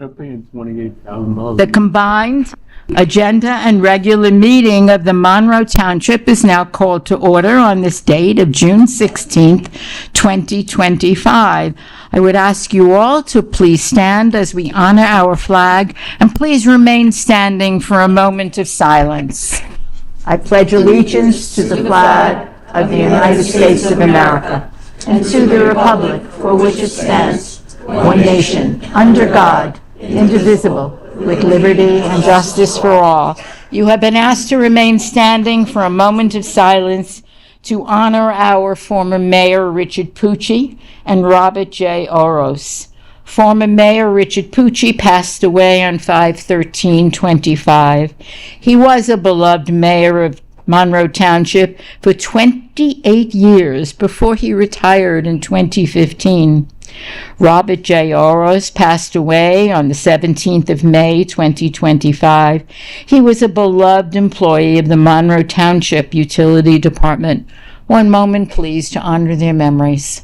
They're paying $28,000. The combined agenda and regular meeting of the Monroe Township is now called to order on this date of June 16th, 2025. I would ask you all to please stand as we honor our flag, and please remain standing for a moment of silence. I pledge allegiance to the flag of the United States of America and to the republic for which it stands, one nation, under God, indivisible, with liberty and justice for all. You have been asked to remain standing for a moment of silence to honor our former Mayor Richard Pucci and Robert J. Oros. Former Mayor Richard Pucci passed away on 5/13/25. He was a beloved mayor of Monroe Township for 28 years before he retired in 2015. Robert J. Oros passed away on the 17th of May, 2025. He was a beloved employee of the Monroe Township Utility Department. One moment, please, to honor their memories.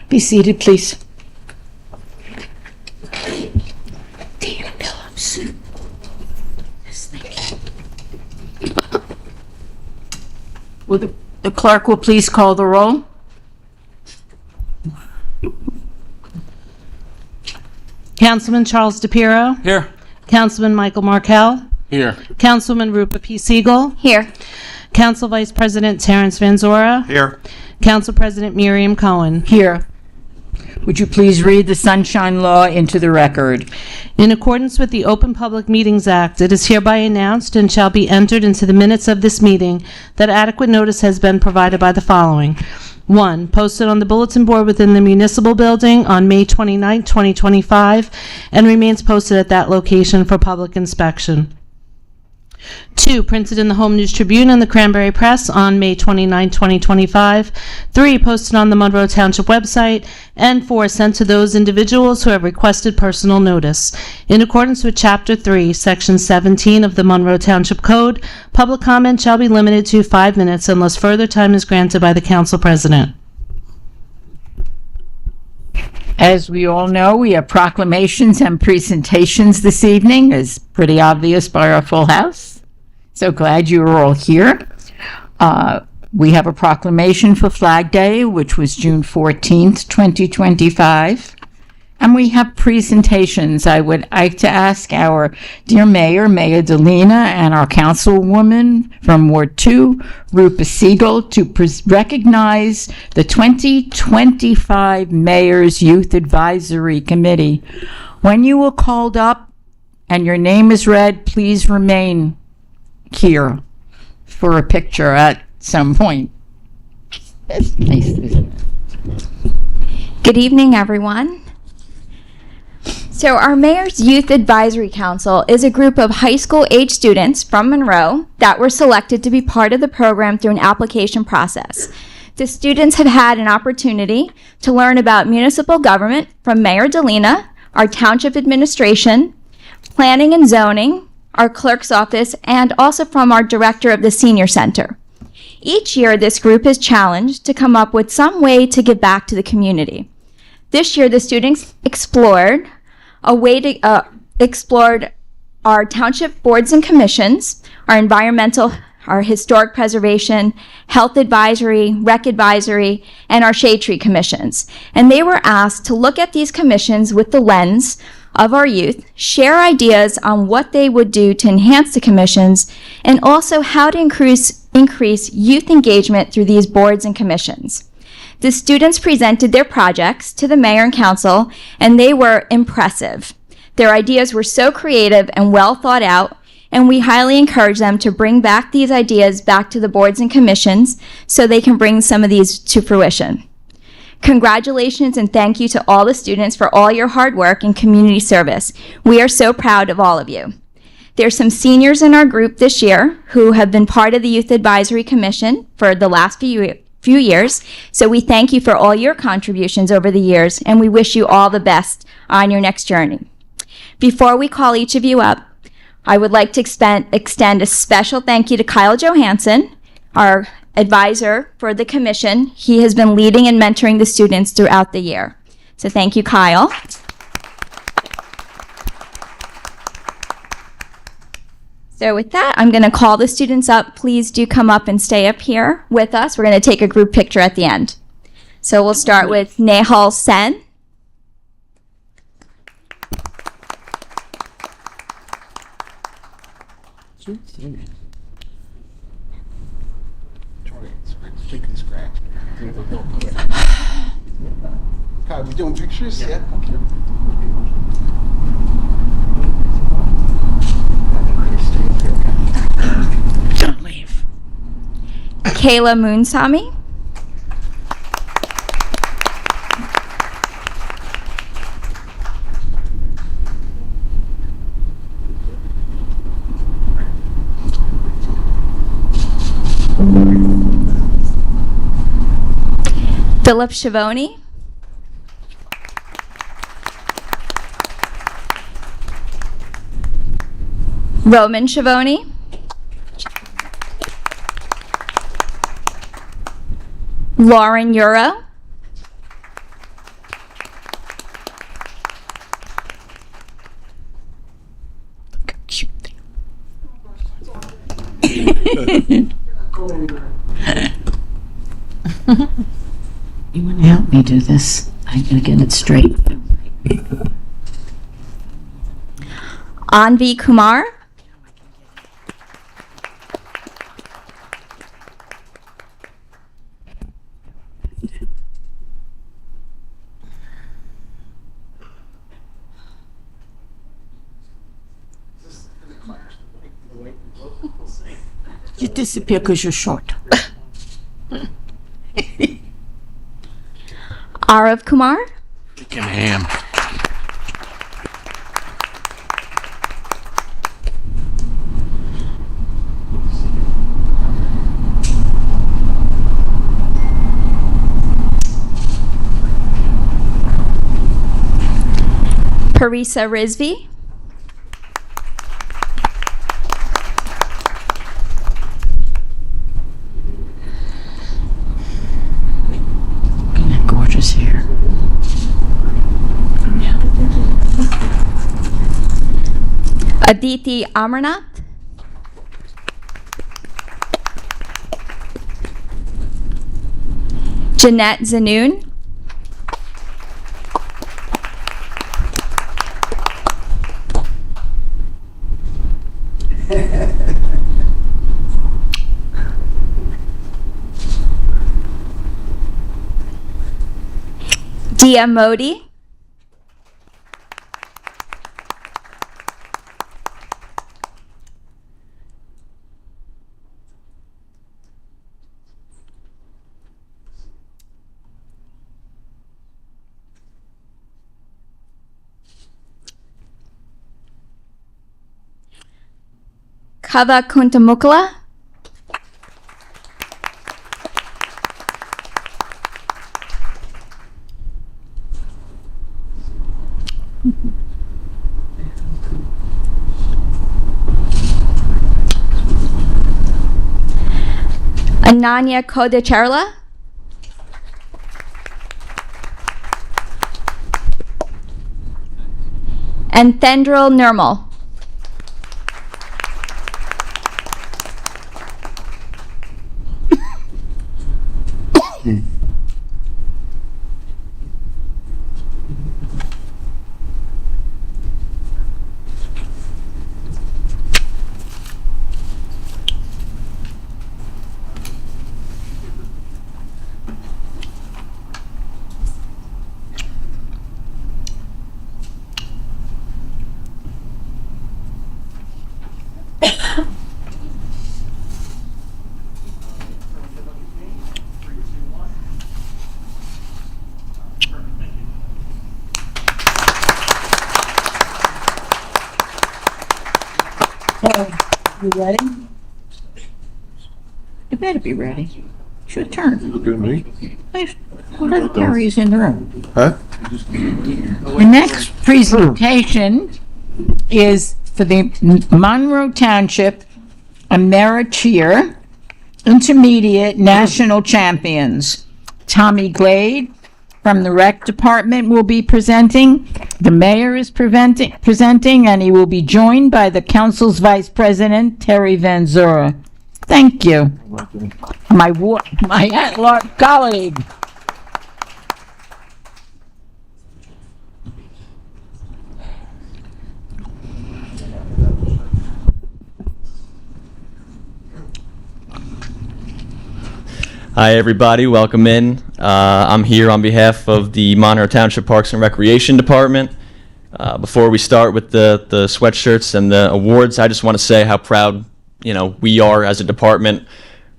Be seated, please. Dana Phillips. Yes, thank you. Will the clerk will please call the roll? Councilman Charles DePiero. Here. Councilman Michael Markell. Here. Councilman Rupa P. Siegel. Here. Council Vice President Terrence Van Zora. Here. Council President Miriam Cohen. Here. Would you please read the Sunshine Law into the record? In accordance with the Open Public Meetings Act, it is hereby announced and shall be entered into the minutes of this meeting that adequate notice has been provided by the following. 1. Posted on the bulletin board within the municipal building on May 29, 2025, and remains posted at that location for public inspection. 2. Printed in the Home News Tribune and the Cranberry Press on May 29, 2025. 3. Posted on the Monroe Township website. And 4. Sent to those individuals who have requested personal notice. In accordance with Chapter 3, Section 17 of the Monroe Township Code, public comment shall be limited to 5 minutes unless further time is granted by the Council President. As we all know, we have proclamations and presentations this evening, as pretty obvious by our full house. So glad you are all here. We have a proclamation for Flag Day, which was June 14th, 2025. And we have presentations. I would like to ask our dear Mayor, Mayor Delina, and our Councilwoman from Ward 2, Rupa Siegel, to recognize the 2025 Mayor's Youth Advisory Committee. When you are called up and your name is read, please remain here for a picture at some point. That's nice, isn't it? Good evening, everyone. So our Mayor's Youth Advisory Council is a group of high school age students from Monroe that were selected to be part of the program through an application process. The students have had an opportunity to learn about municipal government from Mayor Delina, our township administration, planning and zoning, our clerk's office, and also from our director of the senior center. Each year, this group is challenged to come up with some way to give back to the community. This year, the students explored our township boards and commissions, our environmental, our historic preservation, health advisory, rec advisory, and our shade tree commissions. And they were asked to look at these commissions with the lens of our youth, share ideas on what they would do to enhance the commissions, and also how to increase youth engagement through these boards and commissions. The students presented their projects to the mayor and council, and they were impressive. Their ideas were so creative and well thought out, and we highly encourage them to bring back these ideas back to the boards and commissions so they can bring some of these to fruition. Congratulations and thank you to all the students for all your hard work and community service. We are so proud of all of you. There's some seniors in our group this year who have been part of the Youth Advisory Commission for the last few years, so we thank you for all your contributions over the years, and we wish you all the best on your next journey. Before we call each of you up, I would like to extend a special thank you to Kyle Johansson, our advisor for the commission. He has been leading and mentoring the students throughout the year. So thank you, Kyle. So with that, I'm going to call the students up. Please do come up and stay up here with us. We're going to take a group picture at the end. So we'll start with Nehal Sen. Kyle, we doing pictures? Yeah. Okay. Don't leave. Kayla Moonsami. Philip Schiavone. Roman Schiavone. Lauren Euro. Look how cute they are. You want to help me do this? I'm going to get it straight. Anvi Kumar. You disappear because you're short. Arav Kumar. Chicken ham. Parisa Rizvi. Gorgeous hair. Aditi Amarnath. Jeanette Zanoon. Dia Modi. Kava Kuntamukala. Ananya Kodacharla. And Thendril Nirmal. You ready? You better be ready. It's your turn. Look at me. Please, what other carriers in the room? Huh? The next presentation is for the Monroe Township Americheer Intermediate National Champions. Tommy Glade from the Rec Department will be presenting. The mayor is presenting, and he will be joined by the council's vice president, Terry Van Zura. Thank you. My at-large colleague. Hi, everybody. Welcome in. I'm here on behalf of the Monroe Township Parks and Recreation Department. Before we start with the sweatshirts and the awards, I just want to say how proud, we are as a department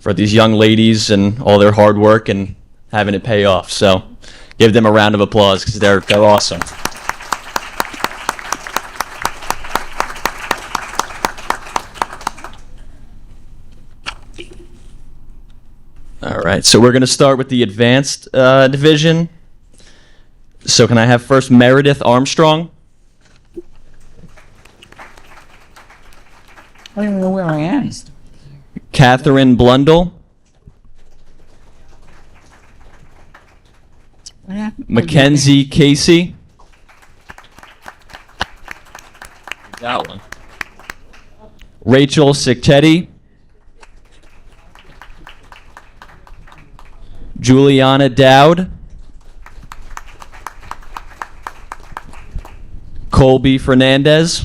for these young ladies and all their hard work and having it pay off. So, give them a round of applause because they're awesome. All right, so we're going to start with the advanced division. So can I have first Meredith Armstrong? I don't even know where I am. Catherine Blundell? What happened? Mackenzie Casey? That one. Rachel Sicchetti? Juliana Dowd? Colby Fernandez?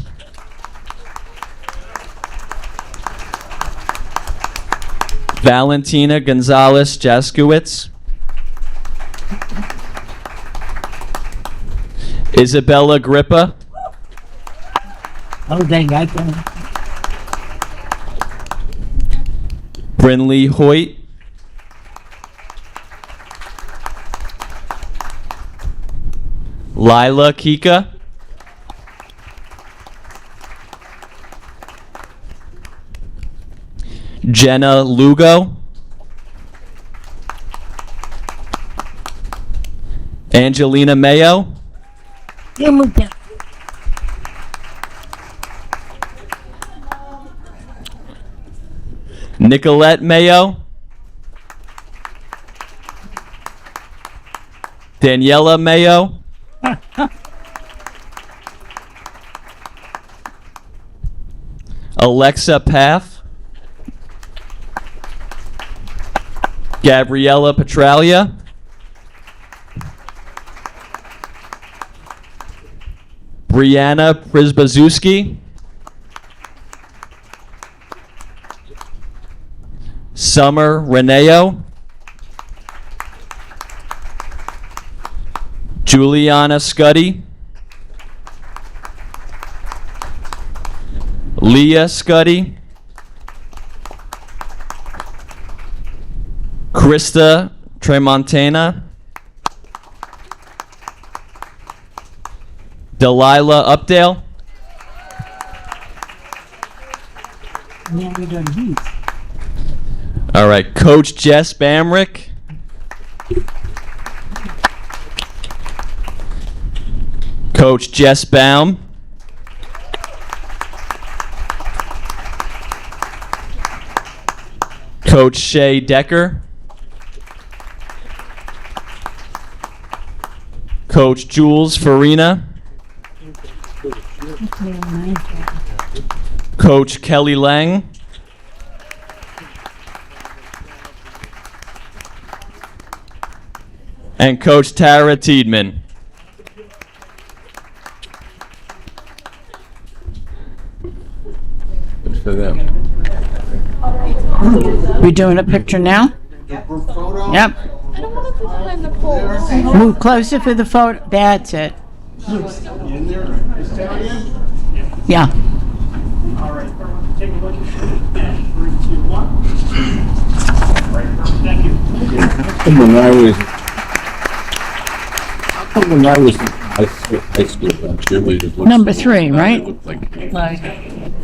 Valentina Gonzalez Jaskowitz? Isabella Grippa? Oh, dang, I can. Brinley Hoyt? Lila Kika? Jenna Lugo? Angelina Mayo? You move down. Nicolette Mayo? Daniela Mayo? Alexa Path? Gabriella Petralia? Brianna Prisbazuski? Summer Reneo? Juliana Scuddy? Leah Scuddy? Krista Tremontana? Delilah Updale? Now we're doing these. All right, Coach Jess Bamrick? Coach Jess Baum? Coach Shay Decker? Coach Jules Farina? Coach Kelly Lang? And Coach Tara Tiedman. It's for them. We doing a picture now? Group photo. Yep. Move closer for the photo. That's it. In there, is Terry in? Yeah. All right, everyone, take a look at 3, 2, 1. Right, perfect, thank you. How come when I was in high school, cheerleaders looked Number so 3, bad, right? they looked like, Like,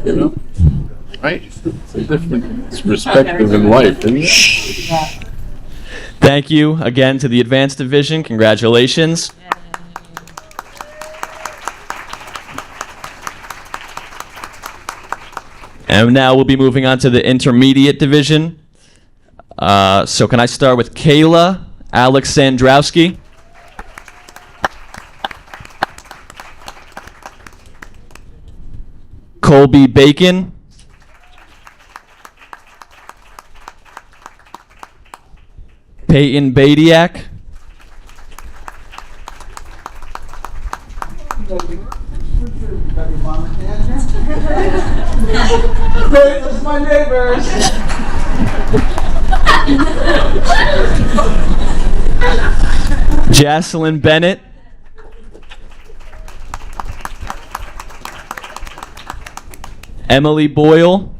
you know? right? It's a different perspective in life, isn't it? Thank you again to the Advanced Division. Congratulations. And now we'll be moving on to the Intermediate Division. So can I start with Kayla Alexandrowski? Colby Bacon. Peyton Badiak. Great, those are my neighbors. Jocelyn Bennett. Emily Boyle.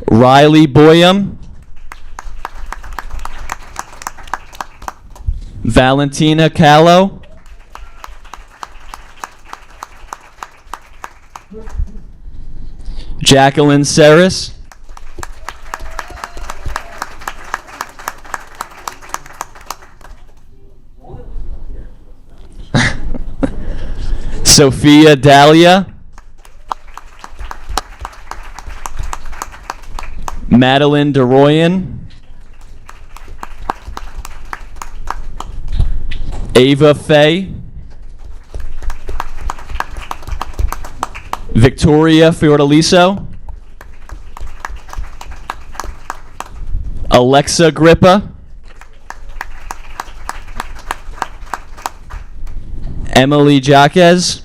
Riley Boyum. Valentina Callow. Jacqueline Saris. Sophia Dahlia. Madeline DeRoyan. Ava Fay. Victoria Fiordaliso. Alexa Grippa. Emily Jaquez.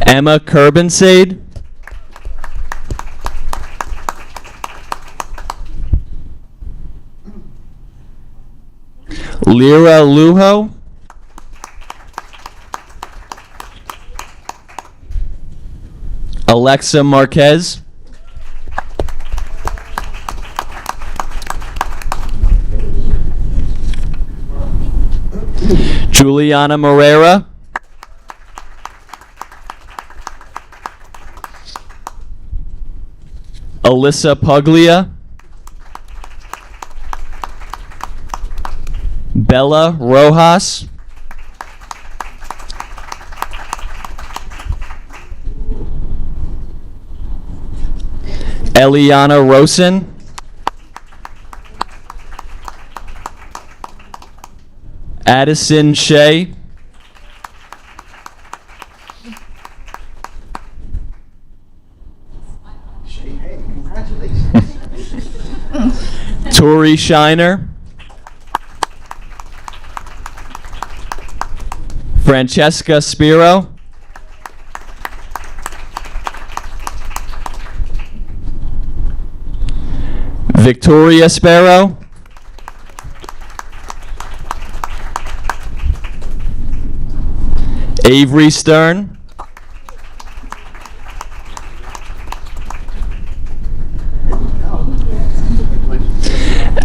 Emma Kerbinsade. Lyra Lujo. Alexa Marquez. Juliana Morera. Alyssa Puglia. Bella Rojas. Eliana Rosen. Addison Shea. Tori Shiner. Francesca Spiro. Victoria Sparrow. Avery Stern.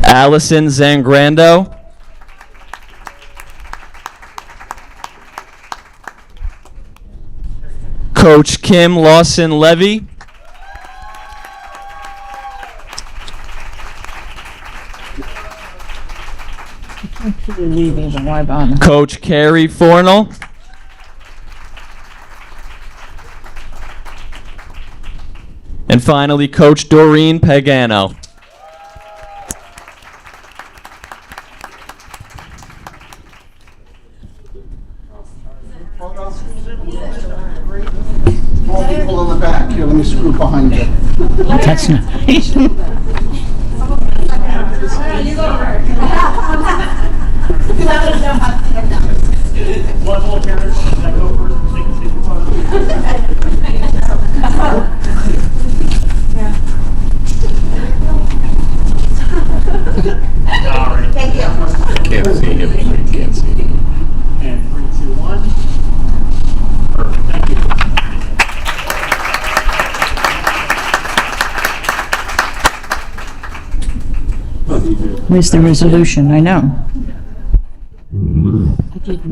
Allison Zangrando. Coach Kim Lawson Levy. Coach Carrie Fornell. And finally, Coach Doreen Pagano. More people in the back. Here, let me scoot behind you. That's nice. One whole counter, should I go first and take a seat in front of All right. Can't see him. Can't see him. And 3, 2, 1. Perfect. Thank you. Where's the resolution? I know.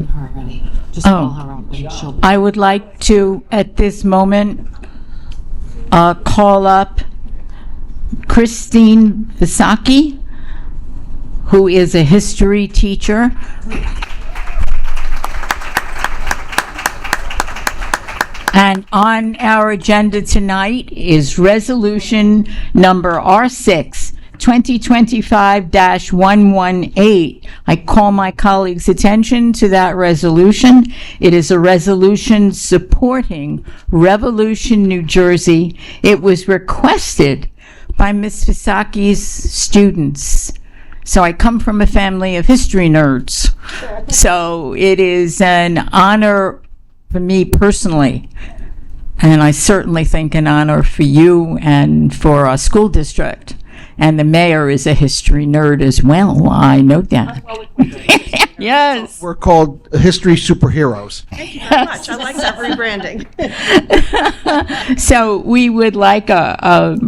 her already. Just Oh. call her up and she'll. I would like to, at this moment, call up Christine Visacki, who is a history teacher. And on our agenda tonight is resolution number R6, 2025-118. I call my colleagues' attention to that resolution. It is a resolution supporting Revolution, New Jersey. It was requested by Ms. Visaki's students. So I come from a family of history nerds. So it is an honor for me personally, and I certainly think an honor for you and for our school district. And the mayor is a history nerd as well. I know that. Yes. We're called history superheroes. Much. I like that rebranding. So we would like a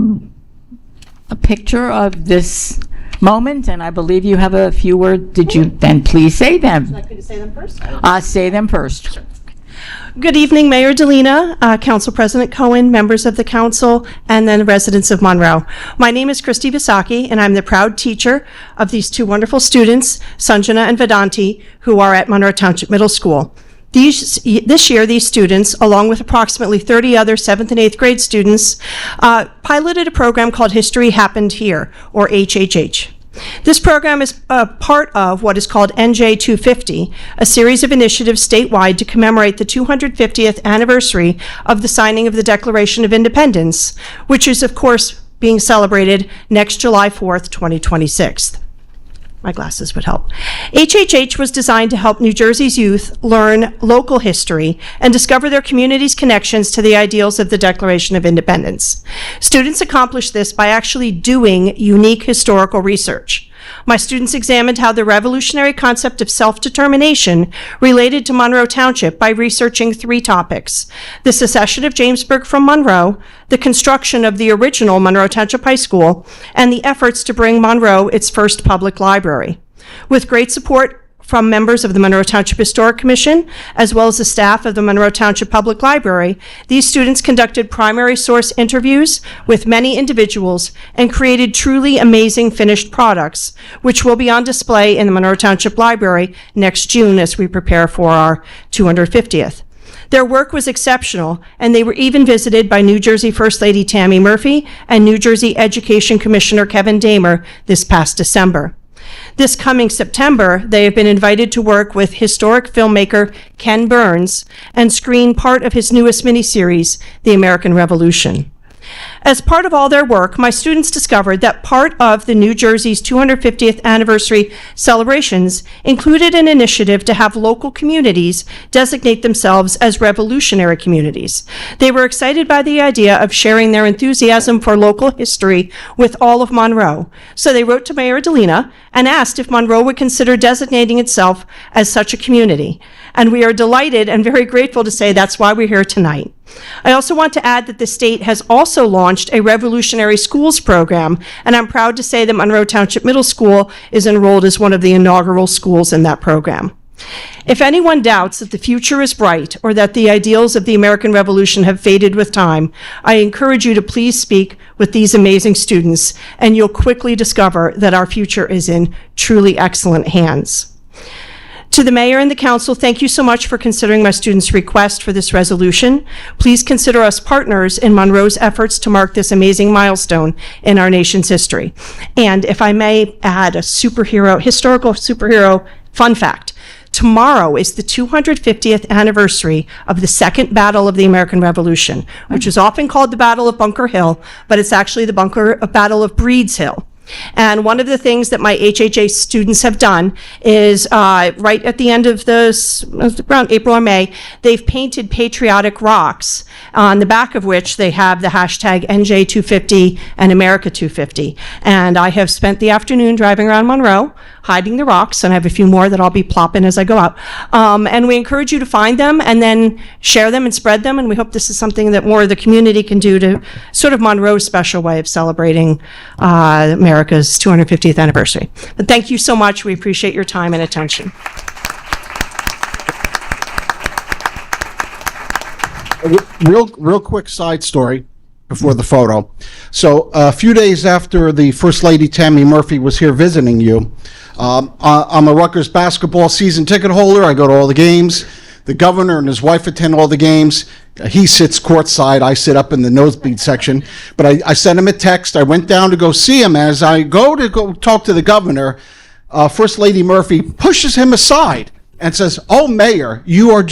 picture of this moment, and I believe you have a few words. Did you? Then please say them. Would you like me to say them first? Say them first. Good evening, Mayor Delina, Council President Cohen, members of the council, and then residents of Monroe. My name is Christy Visacki, and I'm the proud teacher of these two wonderful students, Sanjana and Vedanti, who are at Monroe Township Middle School. This year, these students, along with approximately 30 other 7th and 8th grade students, piloted a program called History Happened Here, or HHH. This program is part of what is called NJ 250, a series of initiatives statewide to commemorate the 250th anniversary of the signing of the Declaration of Independence, which is, of course, being celebrated next July 4th, 2026. My glasses would help. HHH was designed to help New Jersey's youth learn local history and discover their community's connections to the ideals of the Declaration of Independence. Students accomplished this by actually doing unique historical research. My students examined how the revolutionary concept of self-determination related to Monroe Township by researching 3 topics: the secession of Jamesburg from Monroe, the construction of the original Monroe Township High School, and the efforts to bring Monroe its first public library. With great support from members of the Monroe Township Historic Commission, as well as the staff of the Monroe Township Public Library, these students conducted primary source interviews with many individuals and created truly amazing finished products, which will be on display in the Monroe Township Library next June as we prepare for our 250th. Their work was exceptional, and they were even visited by New Jersey First Lady Tammy Murphy and New Jersey Education Commissioner Kevin Damer this past December. This coming September, they have been invited to work with historic filmmaker Ken Burns and screen part of his newest miniseries, The American Revolution. As part of all their work, my students discovered that part of the New Jersey's 250th anniversary celebrations included an initiative to have local communities designate themselves as revolutionary communities. They were excited by the idea of sharing their enthusiasm for local history with all of Monroe. So they wrote to Mayor Delina and asked if Monroe would consider designating itself as such a community. And we are delighted and very grateful to say that's why we're here tonight. I also want to add that the state has also launched a Revolutionary Schools program, and I'm proud to say that Monroe Township Middle School is enrolled as one of the inaugural schools in that program. If anyone doubts that the future is bright or that the ideals of the American Revolution have faded with time, I encourage you to please speak with these amazing students, and you'll quickly discover that our future is in truly excellent hands. To the mayor and the council, thank you so much for considering my students' request for this resolution. Please consider us partners in Monroe's efforts to mark this amazing milestone in our nation's history. And if I may add a historical superhero fun fact, tomorrow is the 250th anniversary of the Second Battle of the American Revolution, which is often called the Battle of Bunker Hill, but it's actually the Battle of Breed's Hill. And one of the things that my HHA students have done is right at the end of around April or May, they've painted patriotic rocks on the back of which they have the hashtag NJ250 and America 250. And I have spent the afternoon driving around Monroe, hiding the rocks, and I have a few more that I'll be plopping as I go out. And we encourage you to find them and then share them and spread them. And we hope this is something that more of the community can do to sort of Monroe's special way of celebrating America's 250th anniversary. But thank you so much. We appreciate your time and attention. Real quick side story before the photo. So a few days after the First Lady Tammy Murphy was here visiting you, I'm a Rutgers basketball season ticket holder. I go to all the games. The governor and his wife attend all the games. He sits courtside. I sit up in the nosebleed section. But I sent him a text. I went down to go see him. As I go talk to the governor, First Lady Murphy pushes him aside and says, "Oh, Mayor, you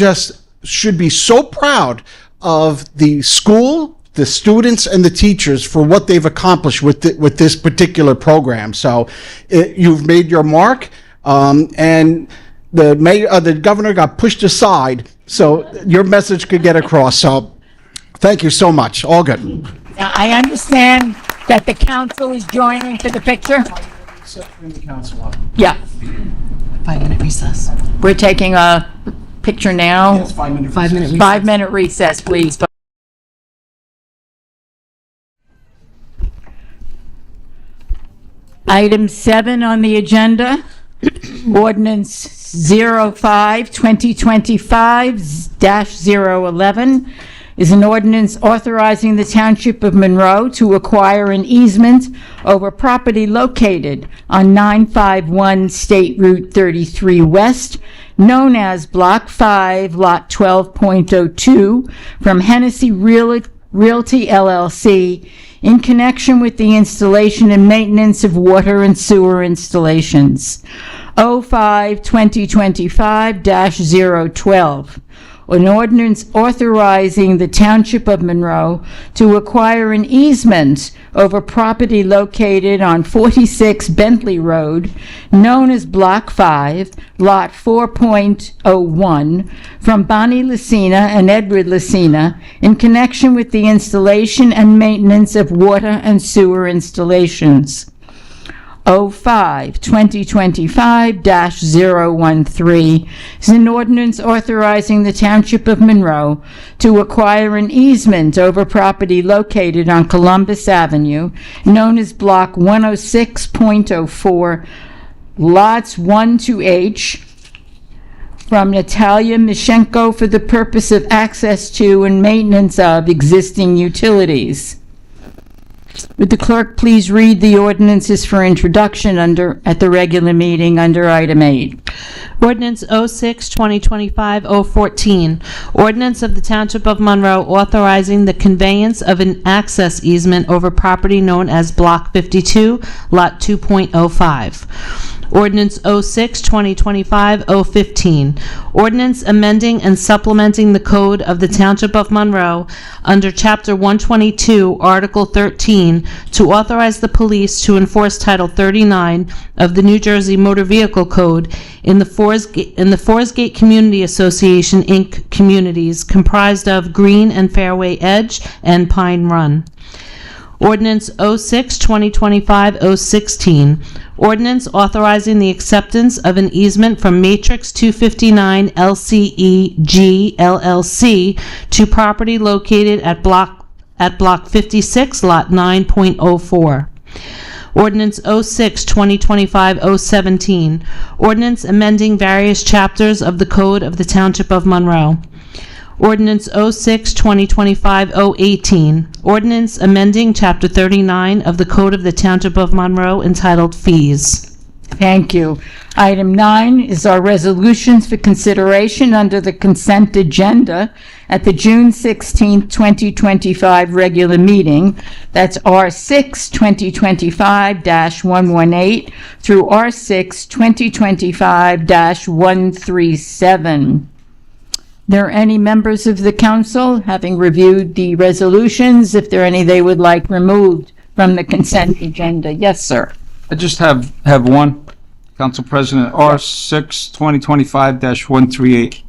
should be so proud of the school, the students, and the teachers for what they've accomplished with this particular program. So you've made your mark." And the governor got pushed aside so your message could get across. So thank you so much. All good. Now, I understand that the council is joining for the picture. Yeah. 5-minute recess. We're taking a picture now. Yes, 5 minutes. 5-minute recess. 5-minute recess, please. Item 7 on the agenda, ordinance 05-2025-011 is an ordinance authorizing the Township of Monroe to acquire an easement over property located on 951 State Route 33 West, known as Block 5, Lot 12.02, from Hennessy Realty LLC in connection with the installation and maintenance of water and sewer installations. 05-2025-012. An ordinance authorizing the Township of Monroe to acquire an easement over property located on 46 Bentley Road, known as Block 5, Lot 4.01, from Bonnie Lucina and Edward Lucina in connection with the installation and maintenance of water and sewer installations. 05-2025-013 is an ordinance authorizing the Township of Monroe to acquire an easement over property located on Columbus Avenue, known as Block 106.04, lots 1 to H, from Natalia Mishenko for the purpose of access to and maintenance of existing utilities. Would the clerk please read the ordinances for introduction at the regular meeting under item 8? Ordinance 06-2025-014, ordinance of the Township of Monroe authorizing the conveyance of an access easement over property known as Block 52, Lot 2.05. Ordinance 06-2025-015, ordinance amending and supplementing the code of the Township of Monroe under Chapter 122, Article 13, to authorize the police to enforce Title 39 of the New Jersey Motor Vehicle Code in the Forest Gate Community Association, Inc. communities comprised of Green and Fairway Edge and Pine Run. Ordinance 06-2025-016, ordinance authorizing the acceptance of an easement from Matrix 259 LCEG LLC to property located at Block 56, Lot 9.04. Ordinance 06-2025-017, ordinance amending various chapters of the Code of the Township of Monroe. Ordinance 06-2025-018, ordinance amending Chapter 39 of the Code of the Township of Monroe entitled Fees. Thank you. Item 9 is our resolutions for consideration under the consent agenda at the June 16, 2025 regular meeting. That's R6 2025-118 through R6 2025-137. There are any members of the council, having reviewed the resolutions, if there are any they would like removed from the consent agenda? Yes, sir. I just have one, Council President, R6 2025-138.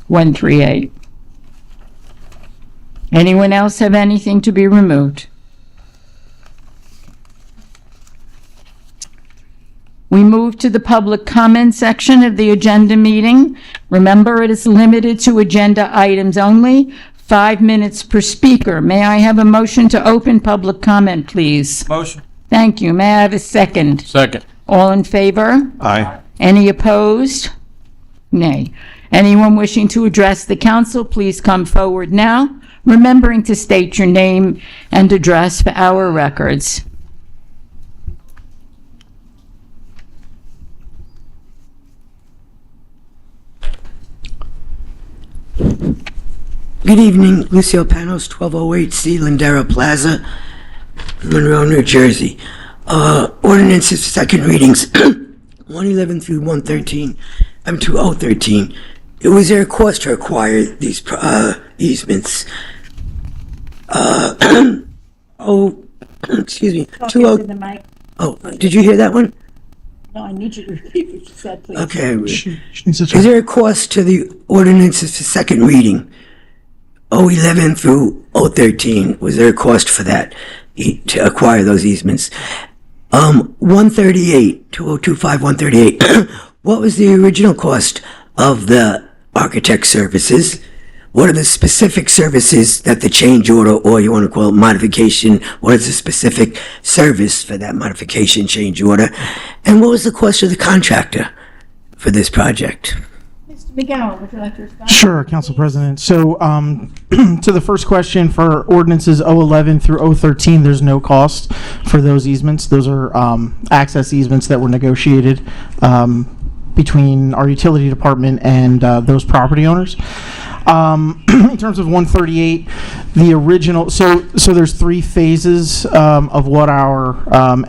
138. Anyone else have anything to be removed? We move to the public comment section of the agenda meeting. Remember, it is limited to agenda items only, 5 minutes per speaker. May I have a motion to open public comment, please? Motion. Thank you. May I have a second? Second. All in favor? Aye. Any opposed? Nay. Anyone wishing to address the council, please come forward now. remembering to state your name and address for our records. Good evening, Lucio Panos, 1208 C. Lindera Plaza, Monroe, New Jersey. Ordinances, second readings, 111 through 113, to 013. Was there a cost to acquire these easements? Excuse me. Oh, did you hear that one? No, I need you to repeat what you said, please. Okay. Is there a cost to the ordinances for second reading? 011 through 013, was there a cost for that, to acquire those easements? 138, 2025, 138, what was the original cost of the architect services? What are the specific services that the change order, or you want to call it modification, what is the specific service for that modification change order? And what was the cost of the contractor for this project? McGowan, would you like to respond? Sure, Council President. So, to the first question, for ordinances 011 through 013, there's no cost for those easements. Those are access easements that were negotiated between our utility department and those property owners. In terms of 138, the original, so there's three phases of what our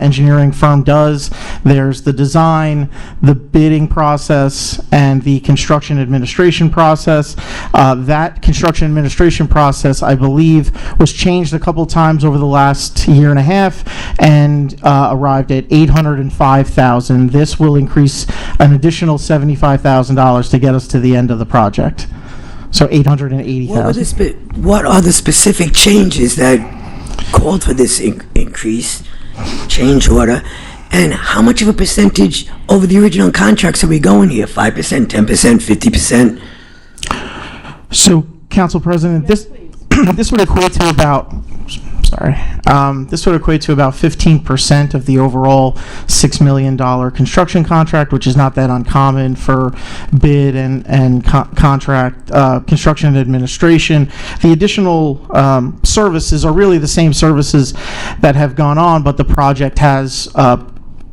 engineering firm does. There's the design, the bidding process, and the construction administration process. That construction administration process, I believe, was changed a couple times over the last year and a half and arrived at $805,000. This will increase an additional $75,000 to get us to the end of the project. So $880,000. What are the specific changes that called for this increase, change order, and how much of a percentage over the original contracts are we going here? 5%, 10%, 50%? So, Council President, this would equate to about, this would equate to about 15% of the overall $6 million construction contract, which is not that uncommon for bid and contract construction administration. The additional services are really the same services that have gone on, but the project has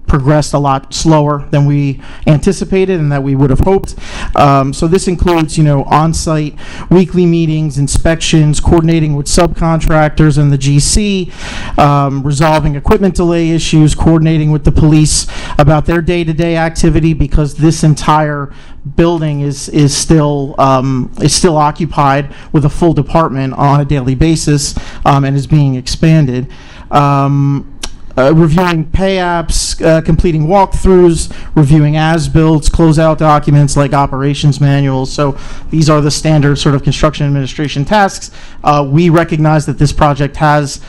progressed a lot slower than we anticipated and that we would have hoped. So this includes, on-site weekly meetings, inspections, coordinating with subcontractors and the GC, resolving equipment delay issues, coordinating with the police about their day-to-day activity, because this entire building is still occupied with a full department on a daily basis and is being expanded. Reviewing pay apps, completing walkthroughs, reviewing as-builts, closeout documents like operations manuals. So these are the standard sort of construction administration tasks. We recognize that this project has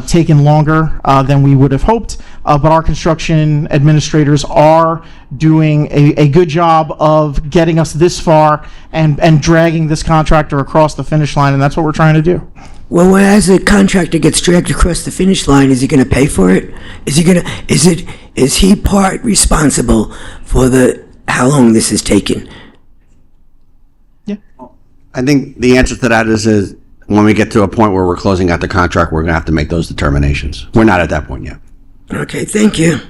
taken longer than we would have hoped, but our construction administrators are doing a good job of getting us this far and dragging this contractor across the finish line, and that's what we're trying to do. Well, as a contractor gets dragged across the finish line, is he going to pay for it? Is he part responsible for how long this has taken? Yeah. I think the answer to that is when we get to a point where we're closing out the contract, we're going to have to make those determinations. We're not at that point yet. Okay, thank you.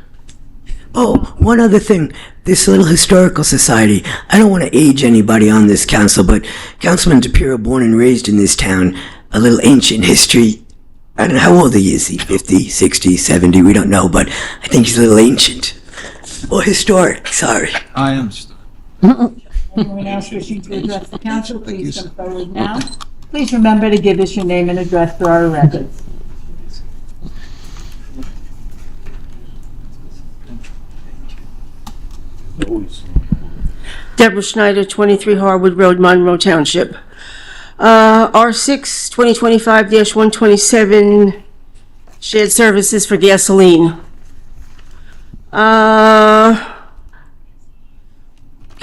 Oh, one other thing. This little historical society, I don't want to age anybody on this council, but Councilman DePiro, born and raised in this town, a little ancient history. I don't know, how old is he? 50, 60, 70, we don't know, but I think he's a little ancient. Or historic, sorry. I am. Anyone else wishing to address the council, please come forward now. Please remember to give us your name and address for our records. Deborah Schneider, 23 Harwood Road, Monroe Township. R6 2025-127 shared services for gasoline. Can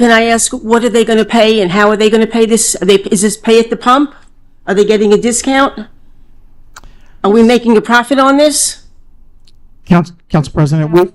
I ask, what are they going to pay and how are they going to pay this? Is this pay at the pump? Are they getting a discount? Are we making a profit on this? Council President,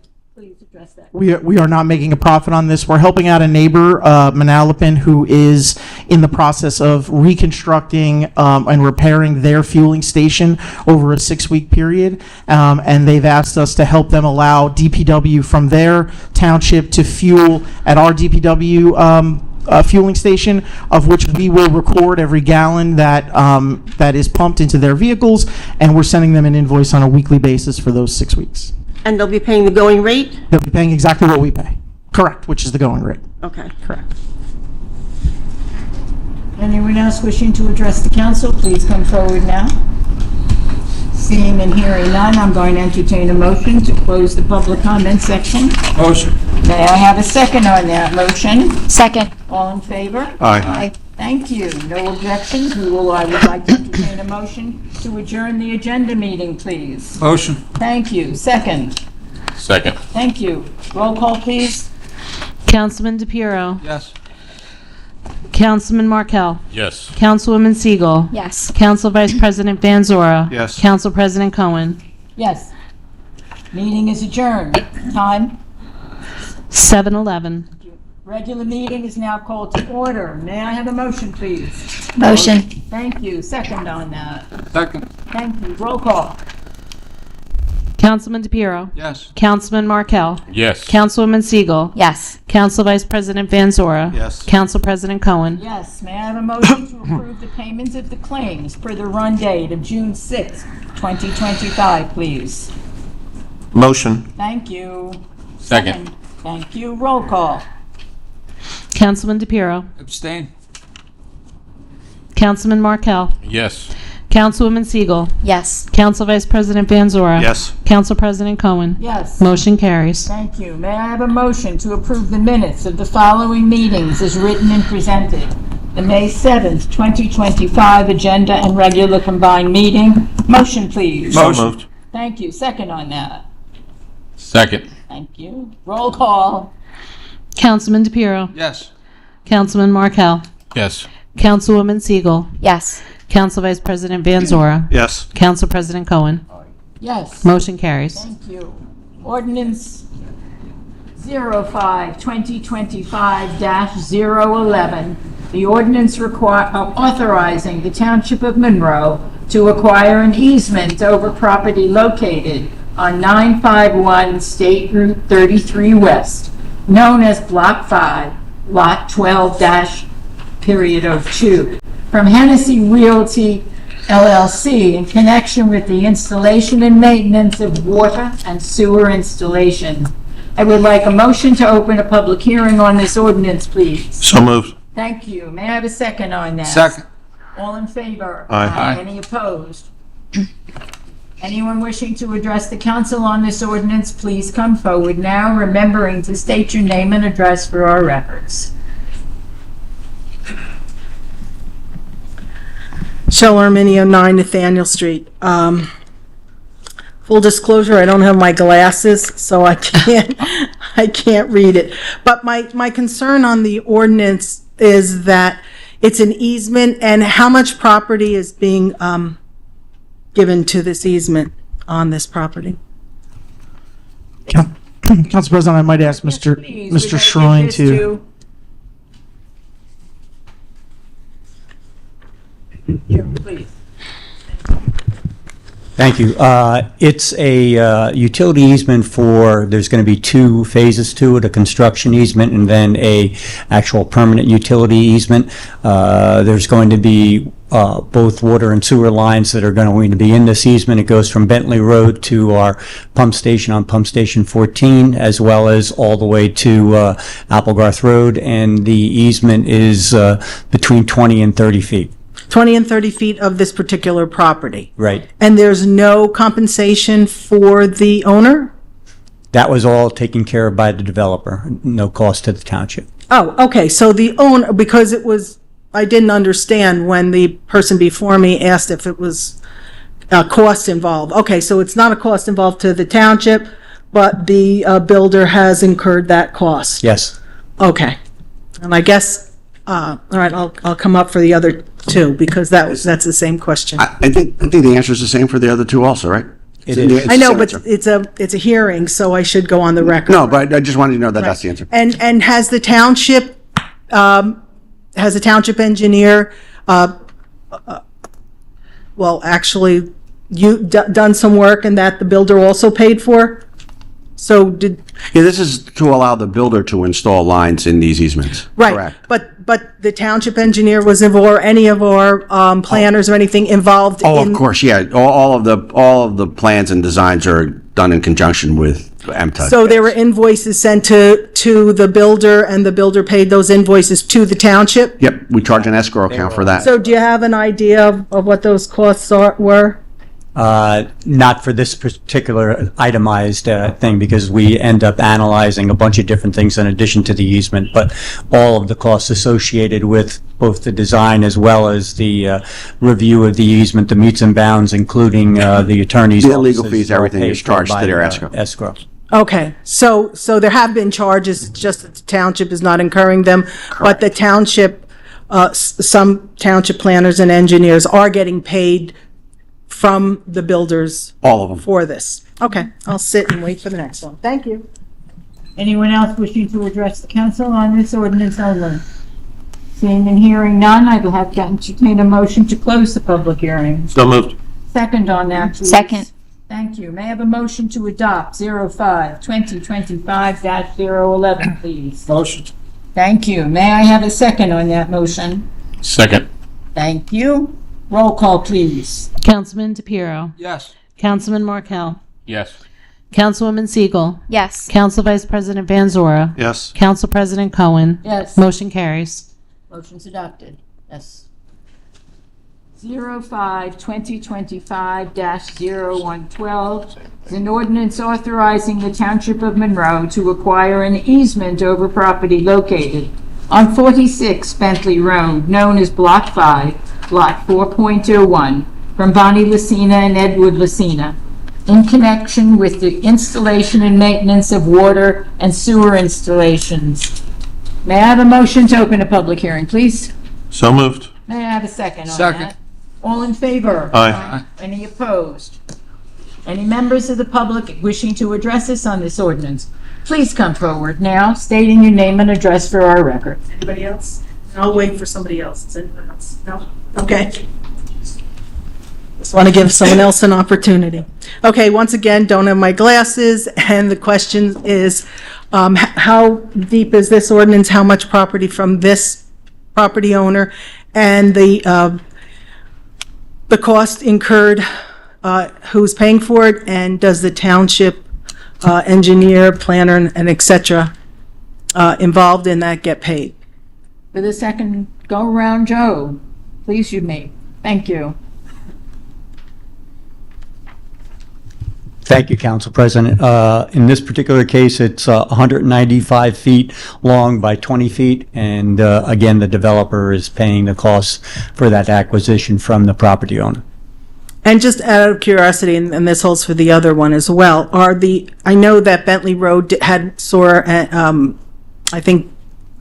we are not making a profit on this. We're helping out a neighbor, Manalapan, who is in the process of reconstructing and repairing their fueling station over a 6-week period. And they've asked us to help them allow DPW from their township to fuel at our DPW fueling station, of which we will record every gallon that is pumped into their vehicles, and we're sending them an invoice on a weekly basis for those 6 weeks. And they'll be paying the going rate? They'll be paying exactly what we pay. Correct, which is the going rate. Okay. Correct. Anyone else wishing to address the council, please come forward now. Seeing and hearing none, I'm going to entertain a motion to close the public comment section. Motion. May I have a second on that motion? Second. All in favor? Aye. Thank you. No objections. I would like to entertain a motion to adjourn the agenda meeting, please. Motion. Thank you. Second. Second. Thank you. Roll call, please. Councilman DePiero. Yes. Councilman Markel. Yes. Councilwoman Siegel. Yes. Council Vice President Van Zora. Yes. Council President Cohen. Yes. Meeting is adjourned. Time? 7:11. Regular meeting is now called to order. May I have a motion, please? Motion. Thank you. Second on that. Second. Thank you. Roll call. Councilman DePiero. Yes. Councilman Markel. Yes. Councilwoman Siegel. Yes. Council Vice President Van Zora. Yes. Council President Cohen. Yes. May I have a motion to approve the payments of the claims per the run date of June 6, 2025, please? Motion. Thank you. Second. Thank you. Roll call. Councilman DePiero. Abstain. Councilman Markel. Yes. Councilwoman Siegel. Yes. Council Vice President Van Zora. Yes. Council President Cohen. Yes. Motion carries. Thank you. May I have a motion to approve the minutes of the following meetings as written and presented? The May 7th, 2025 agenda and regular combined meeting. Motion, please. Motion. Moved. Thank you. Second on that. Second. Thank you. Roll call. Councilman DePiero. Yes. Councilman Markel. Yes. Councilwoman Siegel. Yes. Council Vice President Van Zora. Yes. Council President Cohen. Yes. Motion carries. Thank you. Ordinance 05-2025-011, the ordinance authorizing the Township of Monroe to acquire an easement over property located on 951 State Route 33 West, known as Block 5, Lot 12-02, from Hennessy Realty LLC in connection with the installation and maintenance of water and sewer installation. I would like a motion to open a public hearing on this ordinance, please. So moved. Thank you. May I have a second on that? Second. All in favor? Aye. Any opposed? Anyone wishing to address the council on this ordinance, please come forward now, remembering to state your name and address for our records. Shell Arminio, 9 Nathaniel Street. Full disclosure, I don't have my glasses, so I can't read it. But my concern on the ordinance is that it's an easement, and how much property is being given to this easement on this property? Council President, I might ask Mr. Please, Mr. we're Schrein gonna give this to. Please. Thank you. It's a utility easement for, there's going to be 2 phases to it, a construction easement and then a actual permanent utility easement. There's going to be both water and sewer lines that are going to be in this easement. It goes from Bentley Road to our pump station on Pump Station 14, as well as all the way to Applegarth Road, and the easement is between 20 and 30 feet. 20 and 30 feet of this particular property. Right. And there's no compensation for the owner? That was all taken care of by the developer, no cost to the township. Oh, okay, so the owner, because it was, I didn't understand when the person before me asked if it was a cost involved. Okay, so it's not a cost involved to the township, but the builder has incurred that cost? Yes. Okay. And I guess, all right, I'll come up for the other 2, because that's the same question. I think the answer is the same for the other 2 also, right? It is. I know, but it's a hearing, so I should go on the record. No, but I just wanted to know that that's the answer. And has the township, has a township engineer, well, actually, done some work and that the builder also paid for? So did, Yeah, this is to allow the builder to install lines in these easements. right, Correct. but the township engineer was involved, or any of our planners or anything involved Oh, in? of course, yeah. All of the plans and designs are done in conjunction with MTUD. So there were invoices sent to the builder, and the builder paid those invoices to the township? Yep, we charge an escrow account for that. So do you have an idea of what those costs were? Not for this particular itemized thing, because we end up analyzing a bunch of different things in addition to the easement, but all of the costs associated with both the design as well as the review of the easement, the meets and bounds, including the attorney's The legal offices, fees, are everything paid is for charged by to their the, escrow. Okay, so there have been charges, just that the township is not incurring them, but the township, some township planners and engineers are getting paid from the builders All of them. for this. Okay, I'll sit and wait for the next one. Thank you. Anyone else wishing to address the council on this ordinance only? Seeing and hearing none, I will have to entertain a motion to close the public hearing. So moved. Second on that, please. Second. Thank you. May I have a motion to adopt 05-2025-011, please? Motion. Thank you. May I have a second on that motion? Second. Thank you. Roll call, please. Councilman DePiero. Yes. Councilman Markel. Yes. Councilwoman Siegel. Yes. Council Vice President Van Zora. Yes. Council President Cohen. Yes. Motion carries. Motion's adopted. Yes. 05-2025-0112 is an ordinance authorizing the Township of Monroe to acquire an easement over property located on 46 Bentley Road, known as Block 5, Lot 4.01, from Bonnie Lucina and Edward Lucina, in connection with the installation and maintenance of water and sewer installations. May I have a motion to open a public hearing, please? So moved. May I have a second on Second. that? All in favor? Aye. Any opposed? Any members of the public wishing to address us on this ordinance? Please come forward now, stating your name and address for our record. Anybody else? I'll wait for somebody else. Is anyone else? No? Okay. Just want to give someone else an opportunity. Okay, once again, don't have my glasses, and the question is, how deep is this ordinance? How much property from this property owner? And the cost incurred, who's paying for it, and does the township engineer, planner, and et cetera involved in that get paid? For the second go-around, Joe, please you may. Thank you. Thank you, Council President. In this particular case, it's 195 feet long by 20 feet, and again, the developer is paying the costs for that acquisition from the property owner. And just out of curiosity, and this holds for the other one as well, I know that Bentley Road had sewer, I think,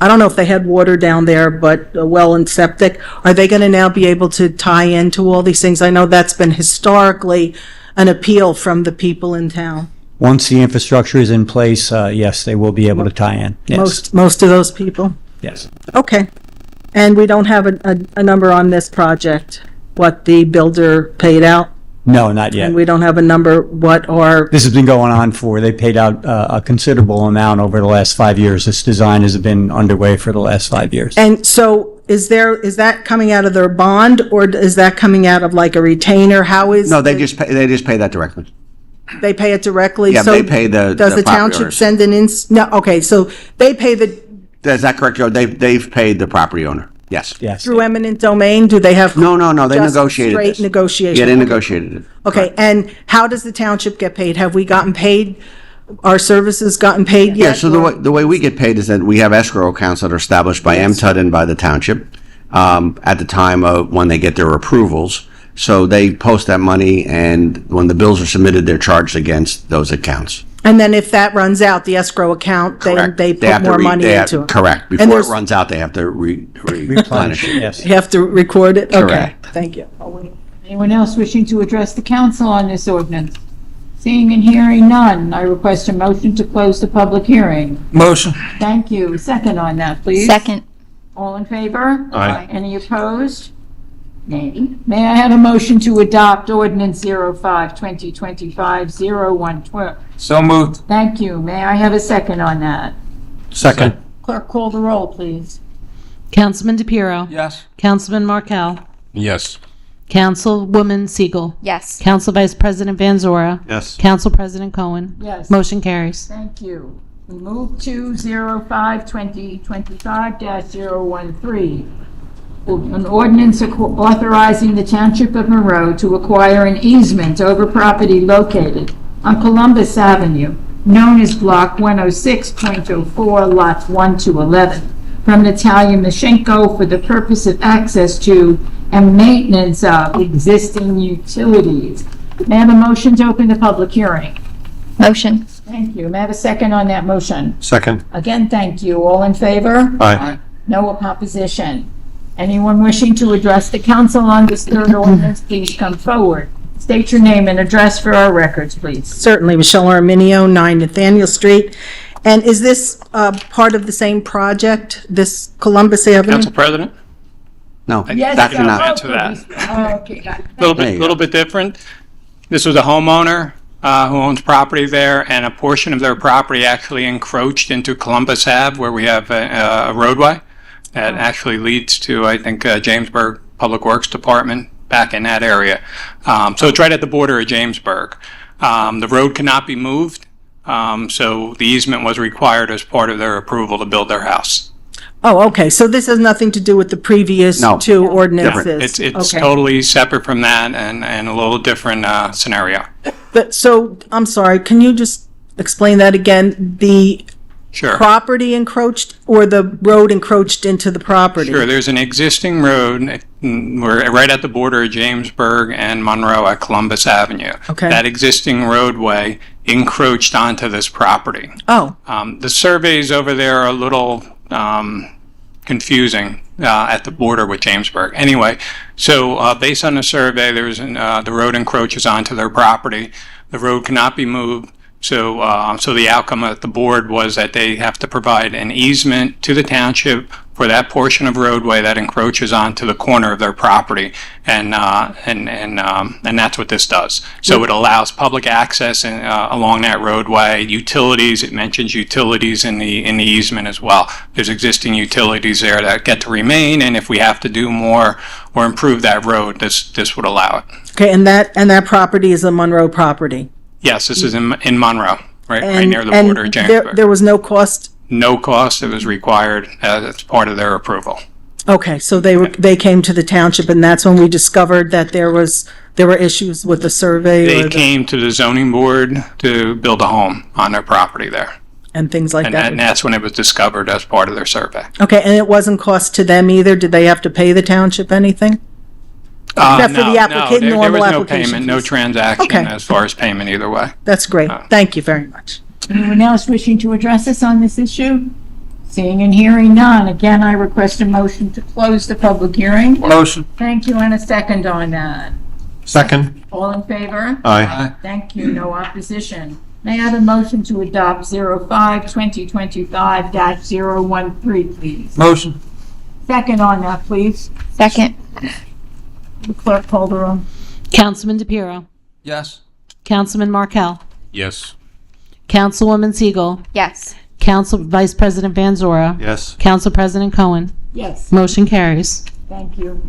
I don't know if they had water down there, but well and septic. Are they going to now be able to tie into all these things? I know that's been historically an appeal from the people in town. Once the infrastructure is in place, yes, they will be able to tie in. Yes. Most of those people? Yes. Okay. And we don't have a number on this project, what the builder paid out? No, not yet. And we don't have a number, what are... This has been going on they paid out a considerable amount over the last 5 years. This design has been underway for the last 5 years. And so is that coming out of their bond, or is that coming out of like a retainer? How is... No, they just pay that directly. They pay it directly? Yeah, So they pay the Does the property township owners. send an no, okay, so they pay Is that correct, Joe? They've paid the property owner. Yes. Yes. through eminent domain? Do they have... No, they just negotiated straight this. negotiation? Yeah, they negotiated it. Okay, and how does the township get paid? Have we gotten paid? Our services gotten paid yet? Yeah, so the way we get paid is that we have escrow accounts that are established by MTUD and by the township at the time of when they get their approvals. So they post that money, and when the bills are submitted, they're charged against those accounts. And then if that runs out, the escrow account, they put more money into it? Correct. And Before it there's- runs out, they have to replenish it. Yes. You have to record it? Okay, Correct. thank you. Anyone else wishing to address the council on this ordinance? Seeing and hearing none, I request a motion to close the public hearing. Motion. Thank you. Second on that, please. Second. All in favor? Aye. Any opposed? Nay. May I have a motion to adopt ordinance 05-2025-0112? So moved. Thank you. May I have a second on that? Second. Clerk, call the roll, please. Councilman DePiero. Yes. Councilman Markel. Yes. Councilwoman Siegel. Yes. Council Vice President Van Zora. Yes. Council President Cohen. Yes. Motion carries. Thank you. We move to 05-2025-013. An ordinance authorizing the Township of Monroe to acquire an easement over property located on Columbus Avenue, known as Block 106.04, lots 1 to 11, from Natalia Mashenko for the purpose of access to and maintenance of existing utilities. May I have a motion to open the public hearing? Motion. Thank you. May I have a second on that motion? Second. Again, thank you. All in favor? Aye. No opposition. Anyone wishing to address the council on this third ordinance, please come forward. State your name and address for our records, please. Certainly, Michelle Arminio, 9 Nathaniel Street. And is this part of the same project, this Columbus Avenue? Council President? No, Yes, that sir. cannot. Answer that. Oh, okay, got it. There you Little bit different. This was a homeowner who owns property there, and a portion of their property actually encroached into Columbus Ave, where we have a roadway that actually leads to, I think, Jamesburg Public Works Department back in that area. So it's right at the border of Jamesburg. The road cannot be moved, so the easement was required as part of their approval to build their house. Oh, okay, so this has nothing to do with the previous No. two ordinances? It's Okay. totally separate from that and a little different scenario. But, so, I'm sorry, can you just explain that again? The Sure. property encroached, or the road encroached into the property? Sure, there's an existing road, we're right at the border of Jamesburg and Monroe at Columbus Avenue. Okay. That existing roadway encroached onto this property. Oh, The surveys over there are a little confusing at the border with Jamesburg. Anyway, so based on the survey, the road encroaches onto their property. The road cannot be moved. So the outcome at the board was that they have to provide an easement to the township for that portion of roadway that encroaches onto the corner of their property, and that's what this does. So it allows public access along that roadway. Utilities, it mentions utilities in the easement as well. There's existing utilities there that get to remain, and if we have to do more or improve that road, this would allow it. okay, and that property is a Monroe property? Yes, this is in Monroe, right near the And border of there Jamesburg. was no cost? No cost, it was required as part of their approval. Okay, so they came to the township, and that's when we discovered that there were issues with the survey? They came to the zoning board to build a home on their property there. And things like And that? that's when it was discovered as part of their survey. Okay, and it wasn't cost to them either? Did they have to pay the township anything? Except for the there normal was no application payment, no fees. transaction Okay. as far as payment either way. That's great. Thank you very much. Anyone else wishing to address us on this issue? Seeing and hearing none, again, I request a motion to close the public hearing. Motion. Thank you, and a second on that. Second. All in favor? Aye. Thank you, no opposition. May I have a motion to adopt 05-2025-013, please? Motion. Second on that, please. Second. Clerk call the roll. Councilman DePiero. Yes. Councilman Markel. Yes. Councilwoman Siegel. Yes. Council Vice President Van Zora. Yes. Council President Cohen. Yes. Motion carries. Thank you.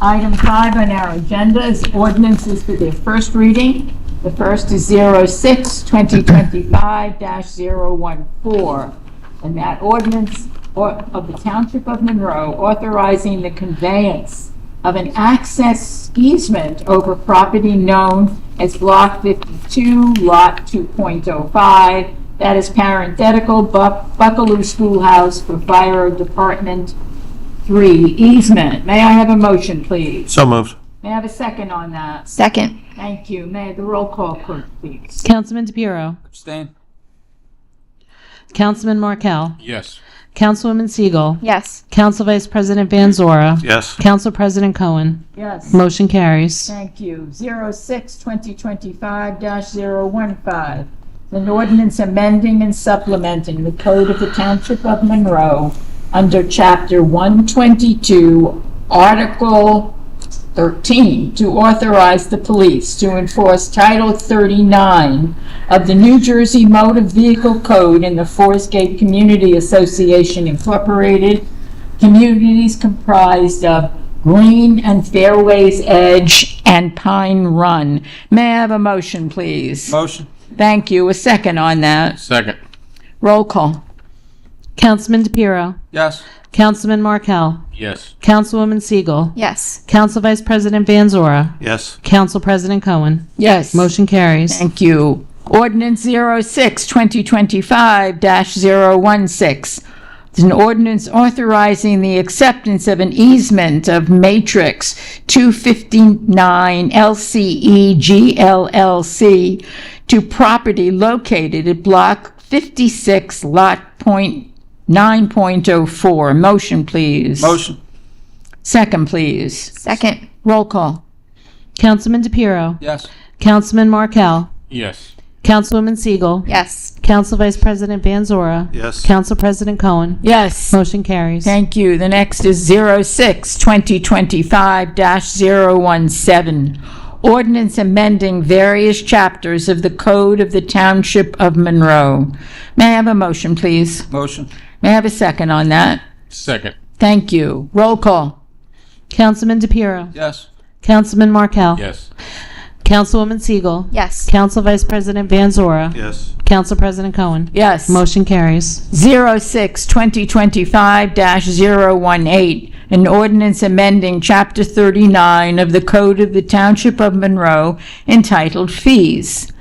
Item 5 on our agenda is ordinances for their first reading. The first is 06-2025-014, and that ordinance of the Township of Monroe authorizing the conveyance of an access easement over property known as Block 52, Lot 2.05, that is parenthetical Buckaloo Schoolhouse for Fire Department 3 easement. May I have a motion, please? So moved. May I have a second on that? Second. Thank you. May I have the roll call, clerk, please? Councilman DePiero. Abstain. Councilman Markel. Yes. Councilwoman Siegel. Yes. Council Vice President Van Zora. Yes. Council President Cohen. Yes. Motion carries. Thank you. 06-2025-015. An ordinance amending and supplementing the Code of the Township of Monroe under Chapter 122, Article 13, to authorize the police to enforce Title 39 of the New Jersey Motor Vehicle Code in the Forest Gate Community Association Incorporated, communities comprised of Green and Fairways Edge and Pine Run. May I have a motion, please? Motion. Thank you. A second on that. Second. Roll call. Councilman DePiero. Yes. Councilman Markel. Yes. Councilwoman Siegel. Yes. Council Vice President Van Zora. Yes. Council President Cohen. Yes. Motion carries. Thank you. Ordinance 06-2025-016. It's an ordinance authorizing the acceptance of an easement of Matrix 259 LCE GLLC to property located at Block 56, Lot 9.04. Motion, please. Motion. Second, please. Second. Roll call. Councilman DePiero. Yes. Councilman Markel. Yes. Councilwoman Siegel. Yes. Council Vice President Van Zora. Yes. Council President Cohen. Yes. Motion carries. Thank you. The next is 06-2025-017. Ordinance amending various chapters of the Code of the Township of Monroe. May I have a motion, please? Motion. May I have a second on that? Second. Thank you. Roll call. Councilman DePiero. Yes. Councilman Markel. Yes. Councilwoman Siegel. Yes. Council Vice President Van Zora. Yes. Council President Cohen. Yes. Motion carries. 06-2025-018. An ordinance amending Chapter 39 of the Code of the Township of Monroe entitled Fees.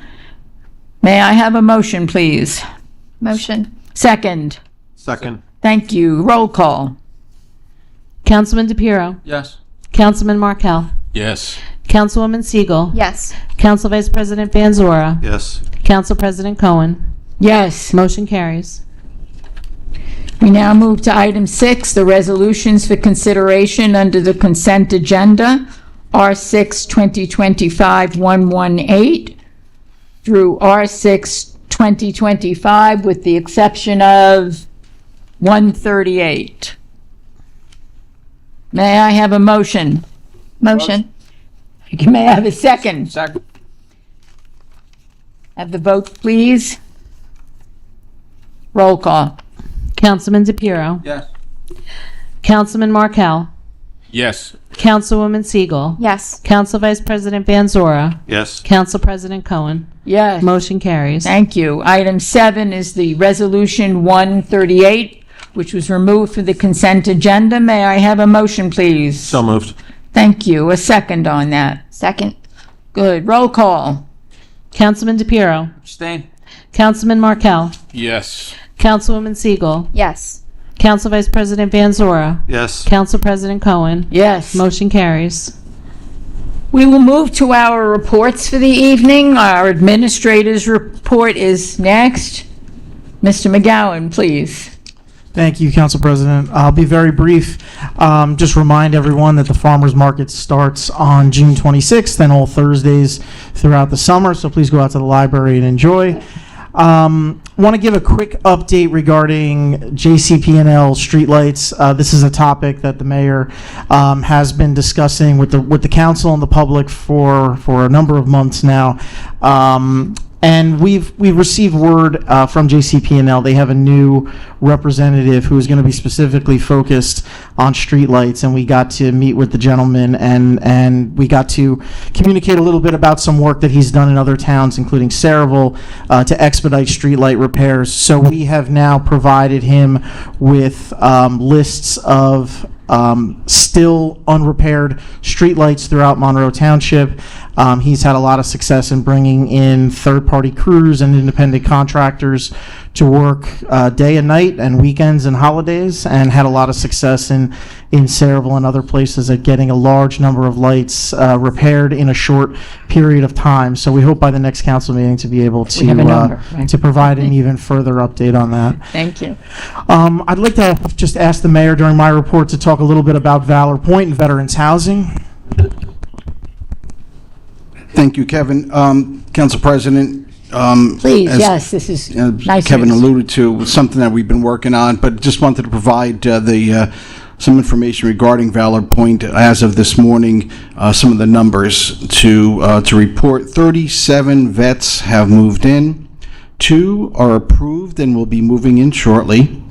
May I have a motion, please? Motion. Second. Second. Thank you. Roll call. Councilman DePiero. Yes. Councilman Markel. Yes. Councilwoman Siegel. Yes. Council Vice President Van Zora. Yes. Council President Cohen. Yes. Motion carries. We now move to item 6, the resolutions for consideration under the consent agenda, R6 2025-118 through R6 2025, with the exception of 138. May I have a motion? Motion. May I have a second? Second. Have the vote, please. Roll call. Councilman DePiero. Yes. Councilman Markel. Yes. Councilwoman Siegel. Yes. Council Vice President Van Zora. Yes. Council President Cohen. Yes. Motion carries. Thank you. Item 7 is the Resolution 138, which was removed from the consent agenda. May I have a motion, please? So moved. Thank you. A second on that. Second. Good. Roll call. Councilman DePiero. Abstain. Councilman Markel. Yes. Councilwoman Siegel. Yes. Council Vice President Van Zora. Yes. Council President Cohen. Yes. Motion carries. We will move to our reports for the evening. Our administrator's report is next. Mr. McGowan, please. Thank you, Council President. I'll be very brief. Just remind everyone that the farmers market starts on June 26th and all Thursdays throughout the summer, so please go out to the library and enjoy. Want to give a quick update regarding JCP&L streetlights. This is a topic that the mayor has been discussing with the council and the public for a number of months now. And we've received word from JCP&L. They have a new representative who is going to be specifically focused on streetlights, and we got to meet with the gentleman and we got to communicate a little bit about some work that he's done in other towns, including Saraville, to expedite streetlight repairs. So we have now provided him with lists of still unrepaired streetlights throughout Monroe Township. He's had a lot of success in bringing in third-party crews and independent contractors to work day and night and weekends and holidays, and had a lot of success in Saraville and other places at getting a large number of lights repaired in a short period of time. So we hope by the next council meeting to be able We have a number, to right? to provide an even further update on that. Thank you. I'd like to just ask the mayor during my report to talk a little bit about Valor Point and veterans housing. Thank you, Kevin. Council President, Please, as- yes, this is nice Kevin news. alluded to, was something that we've been working on, but just wanted to provide some information regarding Valor Point as of this morning, some of the numbers to report. 37 vets have moved in. 2 are approved and will be moving in shortly.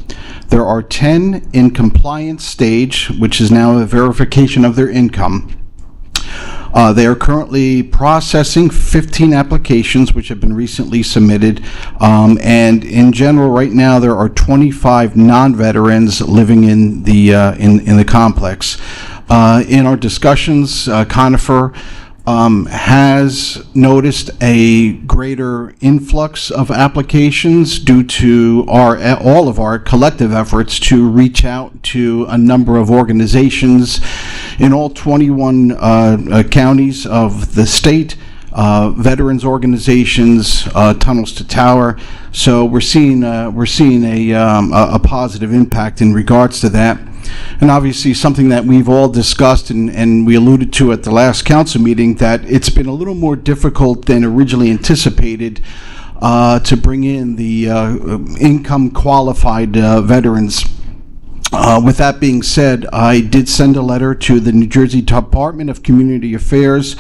There are 10 in compliance stage, which is now a verification of their income. They are currently processing 15 applications which have been recently submitted, and in general, right now there are 25 non-veterans living in the complex. In our discussions, Conifer has noticed a greater influx of applications due to all of our collective efforts to reach out to a number of organizations in all 21 counties of the state, veterans organizations, Tunnels to Tower. So we're seeing a positive impact in regards to that. And obviously something that we've all discussed and we alluded to at the last council meeting, that it's been a little more difficult than originally anticipated to bring in the income qualified veterans. With that being said, I did send a letter to the New Jersey Department of Community Affairs,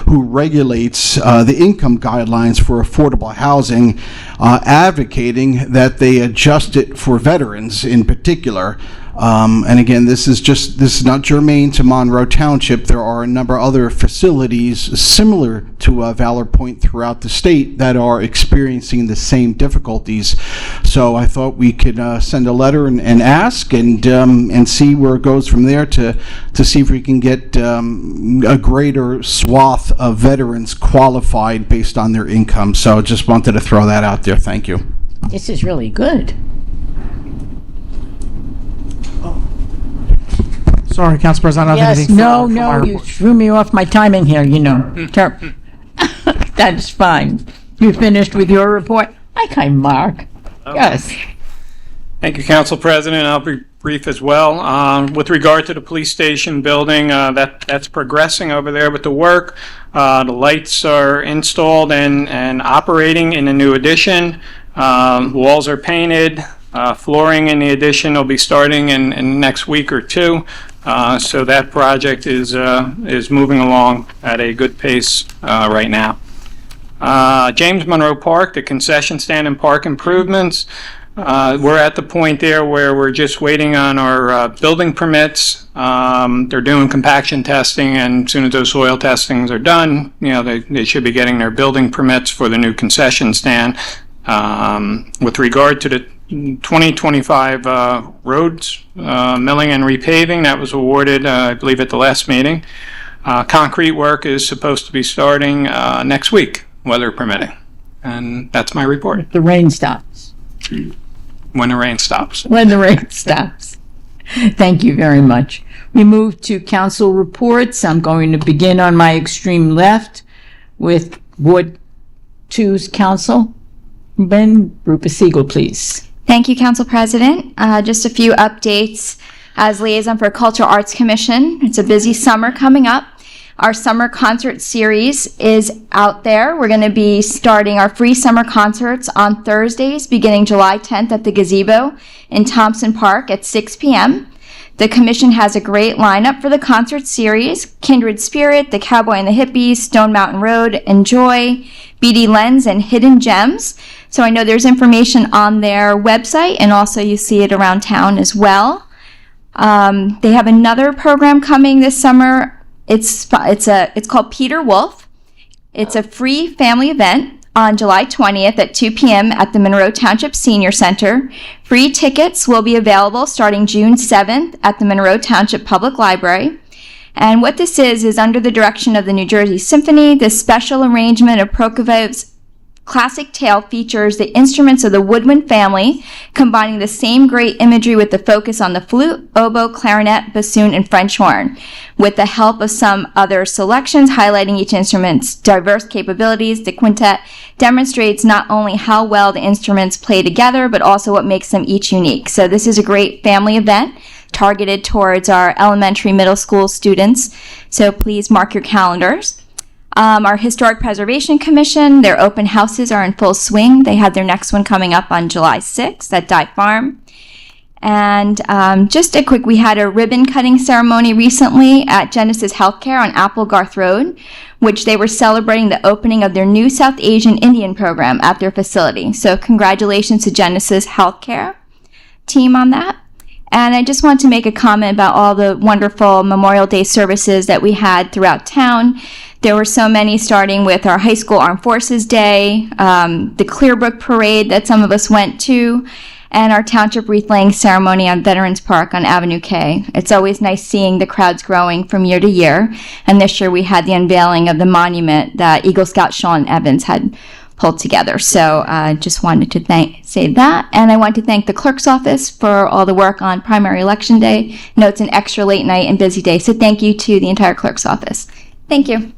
who regulates the income guidelines for affordable housing, advocating that they adjust it for veterans in particular. And again, this is not germane to Monroe Township. There are a number of other facilities similar to Valor Point throughout the state that are experiencing the same difficulties. So I thought we could send a letter and ask and see where it goes from there to see if we can get a greater swath of veterans qualified based on their income. So just wanted to throw that out there. Thank you. This is really good. Sorry, Council President, I don't have Yes, anything no, further for my no, you report. threw me off my timing here, you know. That's fine. You finished with your report? Okay, Mark. Yes. Thank you, Council President. I'll be brief as well. With regard to the police station building, that's progressing over there with the work. The lights are installed and operating in the new addition. Walls are painted. Flooring in the addition will be starting in the next week or two. So that project is moving along at a good pace right now. James Monroe Park, the concession stand and park improvements. We're at the point there where we're just waiting on our building permits. They're doing compaction testing, and as soon as those soil testings are done, they should be getting their building permits for the new concession stand. With regard to the 2025 roads milling and repaving, that was awarded, I believe, at the last meeting. Concrete work is supposed to be starting next week, weather permitting. And that's my report. The rain stops. When the rain stops. When the rain stops. Thank you very much. We move to council reports. I'm going to begin on my extreme left with Ward 2's council. Ben Rupa-Siegel, please. Thank you, Council President. Just a few updates. As liaison for Cultural Arts Commission, it's a busy summer coming up. Our summer concert series is out there. We're going to be starting our free summer concerts on Thursdays, beginning July 10th at the Gazebo in Thompson Park at 6 p.m. The commission has a great lineup for the concert series: Kindred Spirit, The Cowboy and the Hippies, Stone Mountain Road, Enjoy, BD Lens, and Hidden Gems. So I know there's information on their website, and also you see it around town as well. They have another program coming this summer. It's called Peter Wolf. It's a free family event on July 20th at 2 p.m. at the Monroe Township Senior Center. Free tickets will be available starting June 7th at the Monroe Township Public Library. And what this is under the direction of the New Jersey Symphony. This special arrangement of Prokofiev's classic tale features the instruments of the Woodwind family, combining the same great imagery with the focus on the flute, oboe, clarinet, bassoon, and French horn, with the help of some other selections highlighting each instrument's diverse capabilities. The quintet demonstrates not only how well the instruments play together, but also what makes them each unique. So this is a great family event targeted towards our elementary, middle school students. So please mark your calendars. Our Historic Preservation Commission, their open houses are in full swing. They had their next one coming up on July 6th at Dye Farm. And just a quick, we had a ribbon cutting ceremony recently at Genesis Healthcare on Applegarth Road, which they were celebrating the opening of their new South Asian Indian program at their facility. So congratulations to Genesis Healthcare team on that. And I just want to make a comment about all the wonderful Memorial Day services that we had throughout town. There were so many, starting with our High School Armed Forces Day, the Clearbrook Parade that some of us went to, and our Township wreath-laying ceremony on Veterans Park on Avenue K. It's always nice seeing the crowds growing from year to year, and this year we had the unveiling of the monument that Eagle Scout Sean Evans had pulled together. So I just wanted to say that, and I want to thank the clerk's office for all the work on primary election day. I know it's an extra late night and busy day, so thank you to the entire clerk's office. Thank you.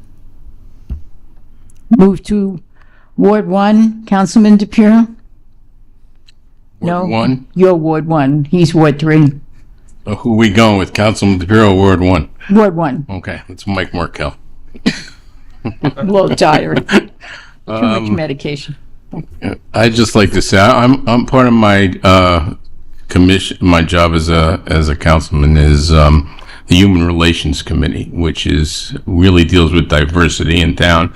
Move to Ward 1, Councilman DePiero. Ward 1? You're Ward 1. He's Ward 3. Who are we going with? Councilman DePiero, Ward 1? Ward 1. Okay, it's Mike Markell. A little tired. Too much medication. I'd just like to say I'm part of my commission. My job as a councilman is the Human Relations Committee, which really deals with diversity in town.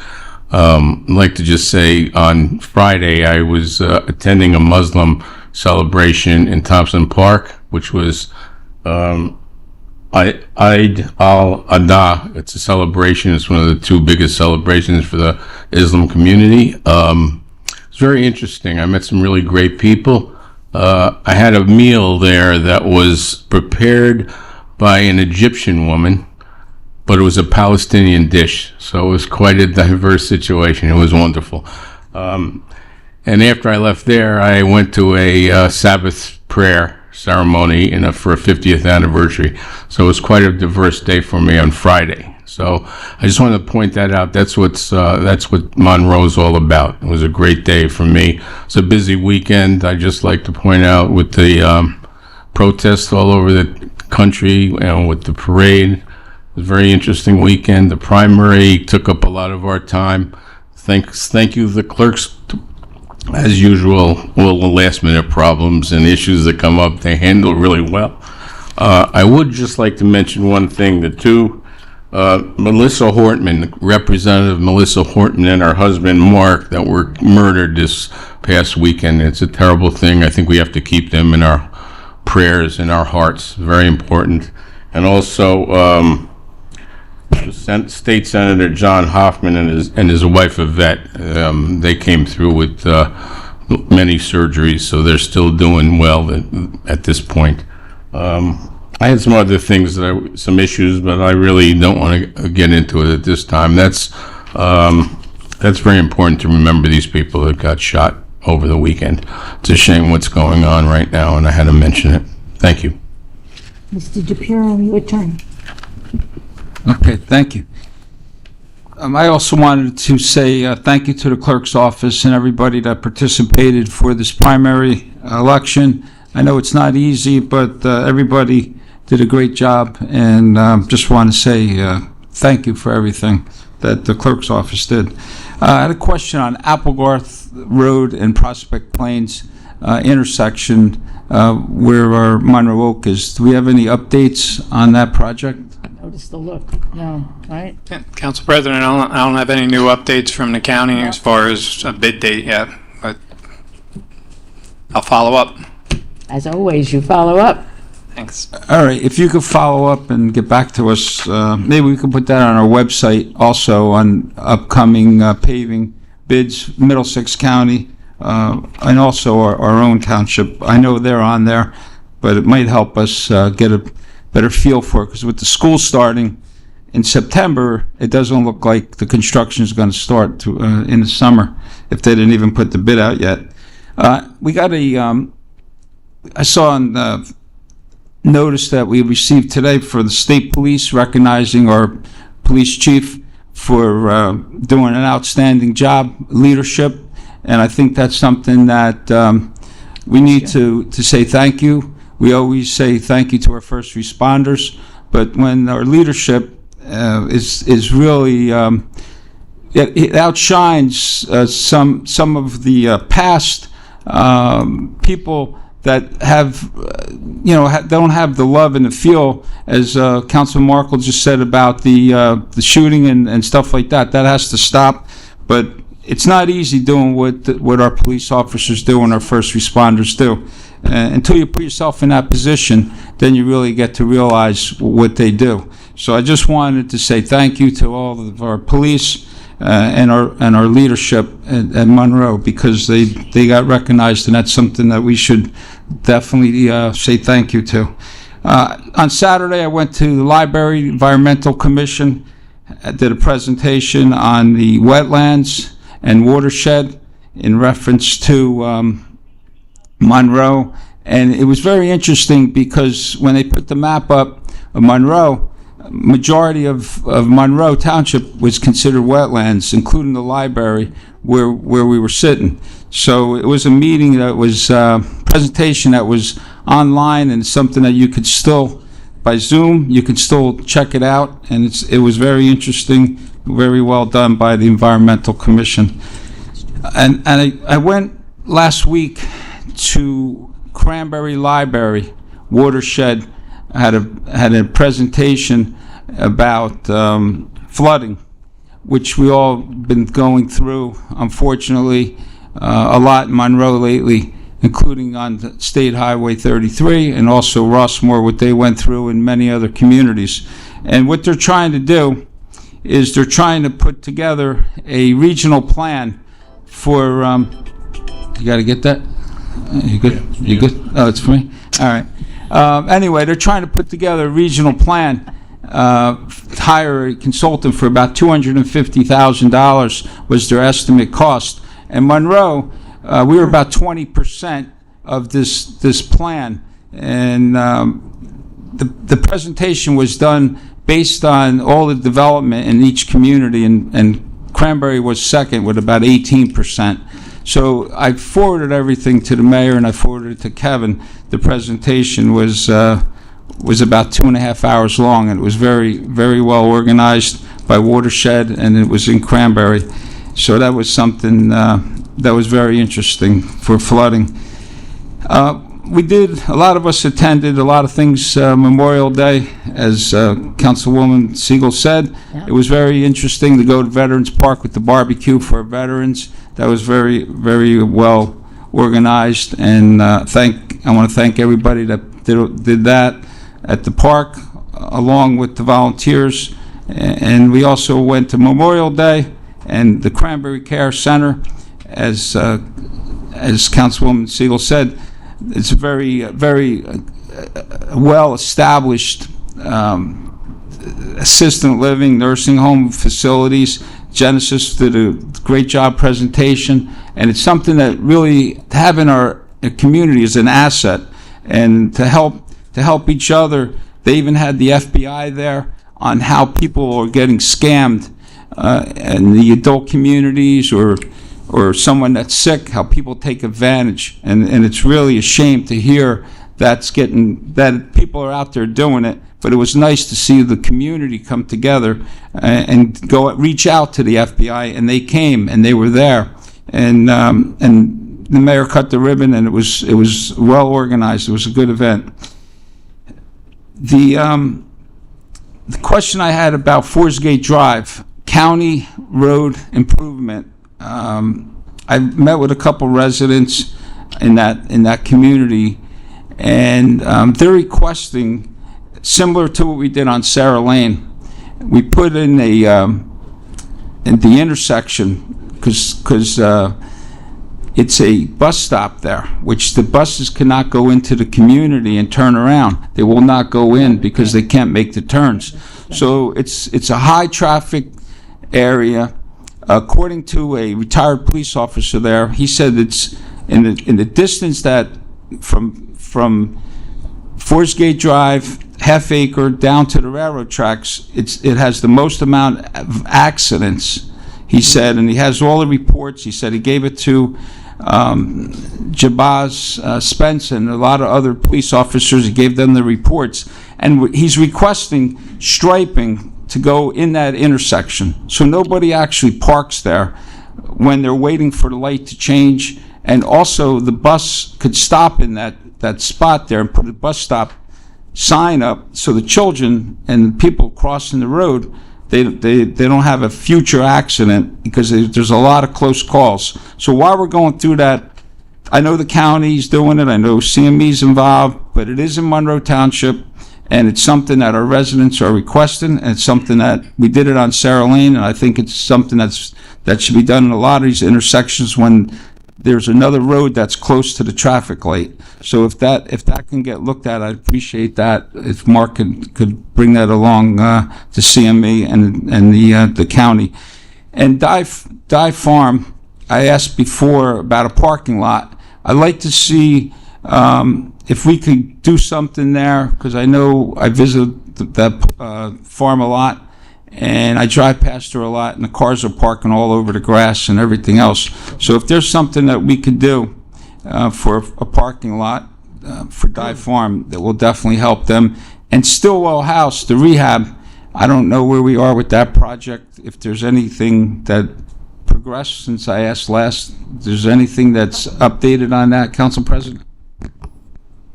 I'd like to just say on Friday I was attending a Muslim celebration in Thompson Park, which was Eid al-Adha. It's a celebration. It's one of the two biggest celebrations for the Islam community. It's very interesting. I met some really great people. I had a meal there that was prepared by an Egyptian woman, but it was a Palestinian dish, so it was quite a diverse situation. It was wonderful. And after I left there, I went to a Sabbath prayer ceremony for a 50th anniversary. So it was quite a diverse day for me on Friday. So I just wanted to point that out. That's what Monroe's all about. It was a great day for me. It's a busy weekend. I just like to point out with the protests all over the country and with the parade. It was a very interesting weekend. The primary took up a lot of our time. Thank you, the clerks. As usual, all the last minute problems and issues that come up, they handle really well. I would just like to mention one thing. The two, Melissa Hortman, Representative Melissa Hortman and her husband Mark, that were murdered this past weekend. It's a terrible thing. I think we have to keep them in our prayers, in our hearts. Very important. And also, State Senator John Hoffman and his wife Yvette, they came through with many surgeries, so they're still doing well at this point. I had some other things some issues, but I really don't want to get into it at this time. That's very important to remember these people that got shot over the weekend. It's a shame what's going on right now, and I had to mention it. Thank you. Mr. DePiero, your turn. Okay, thank you. I also wanted to say thank you to the clerk's office and everybody that participated for this primary election. I know it's not easy, but everybody did a great job, and just want to say thank you for everything that the clerk's office did. I had a question on Applegarth Road and Prospect Plains intersection where our Monroe Oak is. Do we have any updates on that project? Notice the look. No, right? Yeah, Council President, I don't have any new updates from the county as far as a bid date yet, but I'll follow up. As always, you follow up. Thanks. All right, if you could follow up and get back to us, maybe we could put that on our website also on upcoming paving bids, Middlesex County, and also our own township. I know they're on there, but it might help us get a better feel for it, because with the school starting in September, it doesn't look like the construction is going to start in the summer if they didn't even put the bid out yet. We got I saw on the notice that we received today for the state police recognizing our police chief for doing an outstanding job, leadership, and I think that's something that we need to say thank you. We always say thank you to our first responders, but when our leadership is really it outshines some of the past people that have, don't have the love and the feel, as Councilman Markle just said about the shooting and stuff like that. That has to stop. But it's not easy doing what our police officers do and our first responders do. Until you put yourself in that position, then you really get to realize what they do. So I just wanted to say thank you to all of our police and our leadership at Monroe, because they got recognized, and that's something that we should definitely say thank you to. On Saturday, I went to the Library Environmental Commission. I did a presentation on the wetlands and watershed in reference to Monroe, and it was very interesting because when they put the map up of Monroe, majority of Monroe Township was considered wetlands, including the library where we were sitting. So it was a meeting that was presentation that was online, and something that you could still, by Zoom, you could still check it out, and it was very interesting, very well done by the Environmental Commission. And I went last week to Cranberry Library Watershed. I had a presentation about flooding, which we all been going through, unfortunately, a lot in Monroe lately, including on the State Highway 33 and also Rossmore, what they went through in many other communities. And what they're trying to do is they're trying to put together a regional plan for, you got to get that? You good? You good? Oh, it's for me? All right. Anyway, they're trying to put together a regional plan, hire a consultant for about $250,000 was their estimate cost. And Monroe, we were about 20% of this plan. And the presentation was done based on all the development in each community, and Cranberry was second with about 18%. So I forwarded everything to the mayor, and I forwarded it to Kevin. The presentation was about 2.5 hours long, and it was very, very well organized by Watershed, and it was in Cranberry. So that was something that was very interesting for flooding. A lot of us attended a lot of things Memorial Day, as Councilwoman Siegel said. Yeah. It was very interesting to go to Veterans Park with the barbecue for veterans. That was very, very well organized, and I want to thank everybody that did that at the park, along with the volunteers. And we also went to Memorial Day and the Cranberry Care Center, as Councilwoman Siegel said. It's a very, very well-established assisted living, nursing home facilities. Genesis did a great job presentation, and it's something that really to have in our community is an asset, and to help each other. They even had the FBI there on how people are getting scammed in the adult communities, or someone that's sick, how people take advantage, and it's really a shame to hear that people are out there doing it. But it was nice to see the community come together and reach out to the FBI, and they came and they were there, and the mayor cut the ribbon, and it was well organized. It was a good event. The question I had about Forsgate Drive, county road improvement. I met with a couple residents in that community, and they're requesting, similar to what we did on Sarah Lane. We put in in the intersection, because it's a bus stop there, which the buses cannot go into the community and turn around. They will not go in because they can't make the turns. So it's a high traffic area. According to a retired police officer there, he said it's in the distance that from Forsgate Drive, Half Acre, down to the railroad tracks, it has the most amount of accidents, he said, and he has all the reports. He said he gave it to Jabaz Spence and a lot of other police officers. He gave them the reports, and he's requesting striping to go in that intersection. So nobody actually parks there when they're waiting for the light to change. And also the bus could stop in that spot there and put a bus stop sign up so the children and people crossing the road, they don't have a future accident, because there's a lot of close calls. So while we're going through that, I know the county's doing it, I know CME's involved, but it is in Monroe Township, and it's something that our residents are requesting, and it's something that we did it on Sarah Lane, and I think it's something that should be done in a lot of these intersections when there's another road that's close to the traffic light. So if that can get looked at, I'd appreciate that. If Mark could bring that along to CME and the county. And Dive Farm, I asked before about a parking lot. I'd like to see if we could do something there, because I know I visit that farm a lot, and I drive past her a lot, and the cars are parking all over the grass and everything else. So if there's something that we could do for a parking lot for Dive Farm, that will definitely help them. And Stillwell House, the rehab, I don't know where we are with that project. If there's anything that progressed since I asked last, if there's anything that's updated on that, Council President?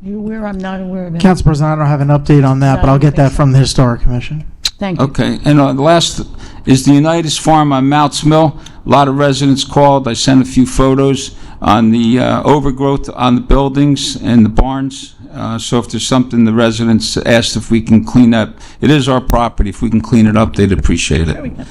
You aware? I'm not aware of it. Council President, I don't have an update on that, but I'll get that from the Historic Commission. Thank you. Okay, and the last is the Unitas Farm on Mounts Mill. A lot of residents called. I sent a few photos on the overgrowth on the buildings and the barns. So if there's something the residents asked if we can clean up, it is our property. If we can clean it up, they'd appreciate it.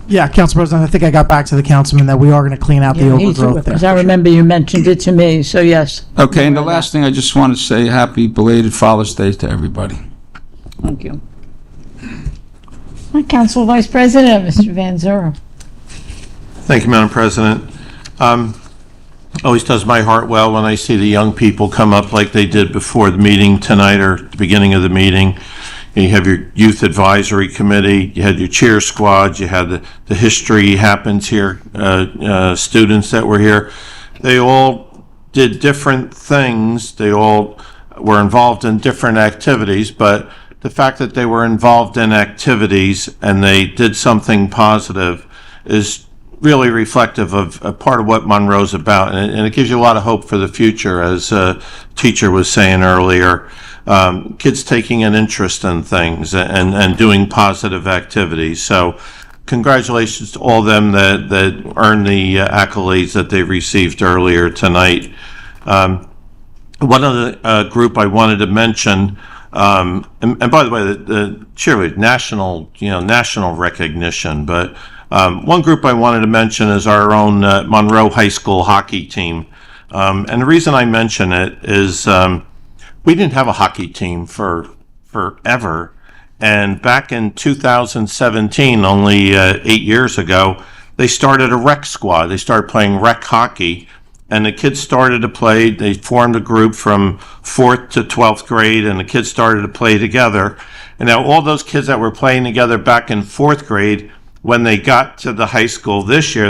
Yeah, Council President, I think I got back to the councilman that we are going to clean out the overgrowth there. Because I remember you mentioned it to me, so yes. Okay, and the last thing I just want to say, happy belated Father's Day to everybody. Thank you. My Council Vice President, Mr. Van Zura. Thank you, Madam President. Always does my heart well when I see the young people come up like they did before the meeting tonight or the beginning of the meeting. You have your youth advisory committee, you had your cheer squad, you had the history happens here, students that were here. They all did different things. They all were involved in different activities, but the fact that they were involved in activities and they did something positive is really reflective of a part of what Monroe's about, and it gives you a lot of hope for the future, as a teacher was saying earlier. Kids taking an interest in things and doing positive activities. So congratulations to all them that earned the accolades that they received earlier tonight. One other group I wanted to mention, and by the way, the cheerleader, national recognition, but one group I wanted to mention is our own Monroe High School hockey team. And the reason I mention it is we didn't have a hockey team for forever. And back in 2017, only 8 years ago, they started a rec squad. They started playing rec hockey. And the kids started to play. They formed a group from 4th to 12th grade, and the kids started to play together. And now all those kids that were playing together back in 4th grade, when they got to the high school this year,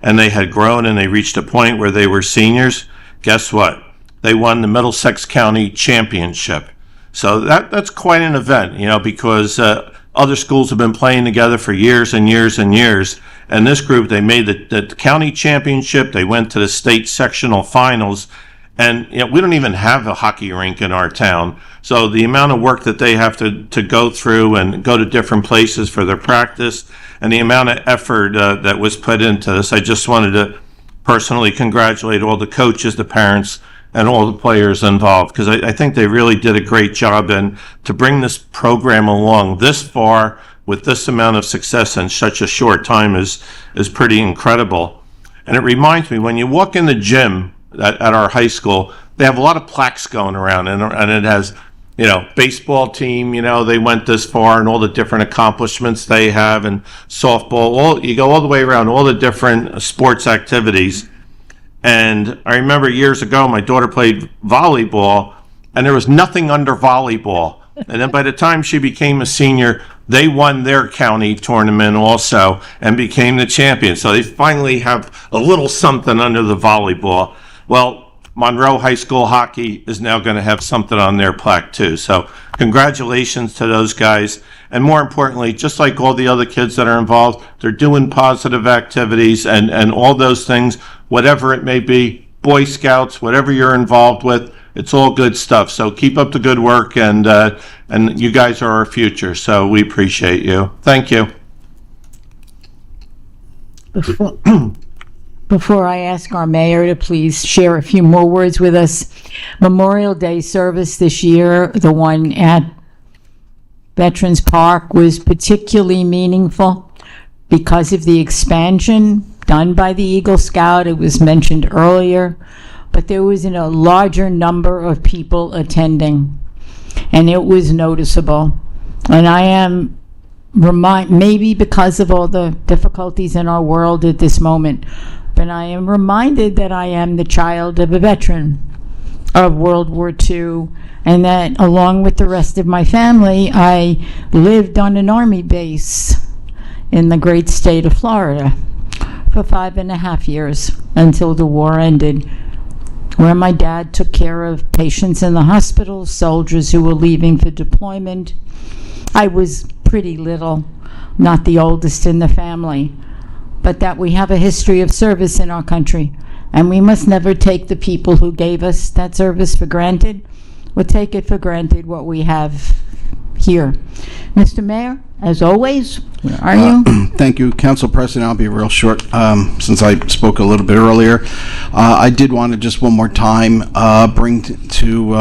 and they had grown and they reached a point where they were seniors, guess what? They won the Middlesex County Championship. So that's quite an event, because other schools have been playing together for years and years and years. And this group, they made the county championship. They went to the state sectional finals. And we don't even have a hockey rink in our town. So the amount of work that they have to go through and go to different places for their practice, and the amount of effort that was put into this, I just wanted to personally congratulate all the coaches, the parents, and all the players involved, because I think they really did a great job. And to bring this program along this far with this amount of success in such a short time is pretty incredible. And it reminds me, when you walk in the gym at our high school, they have a lot of plaques going around, and it has, baseball team, they went this far, and all the different accomplishments they have, and softball, you go all the way around, all the different sports activities. And I remember years ago, my daughter played volleyball, and there was nothing under volleyball. And then by the time she became a senior, they won their county tournament also and became the champion. So they finally have a little something under the volleyball. Well, Monroe High School hockey is now going to have something on their plaque too. So congratulations to those guys. And more importantly, just like all the other kids that are involved, they're doing positive activities and all those things, whatever it may be, Boy Scouts, whatever you're involved with, it's all good stuff. So keep up the good work, and you guys are our future. So we appreciate you. Thank you. Before I ask our mayor to please share a few more words with us, Memorial Day service this year, the one at Veterans Park, was particularly meaningful because of the expansion done by the Eagle Scout. It was mentioned earlier, but there was a larger number of people attending, and it was noticeable. And I am maybe because of all the difficulties in our world at this moment, but I am reminded that I am the child of a veteran of World War II, and that along with the rest of my family, I lived on an Army base in the great state of Florida for 5.5 years until the war ended, where my dad took care of patients in the hospital, soldiers who were leaving for deployment. I was pretty little, not the oldest in the family, but that we have a history of service in our country, and we must never take the people who gave us that service for granted, or take it for granted what we have here. Mr. Mayor, as always, where are you? Thank you, Council President. I'll be real short since I spoke a little bit earlier. I did want to just one more time bring to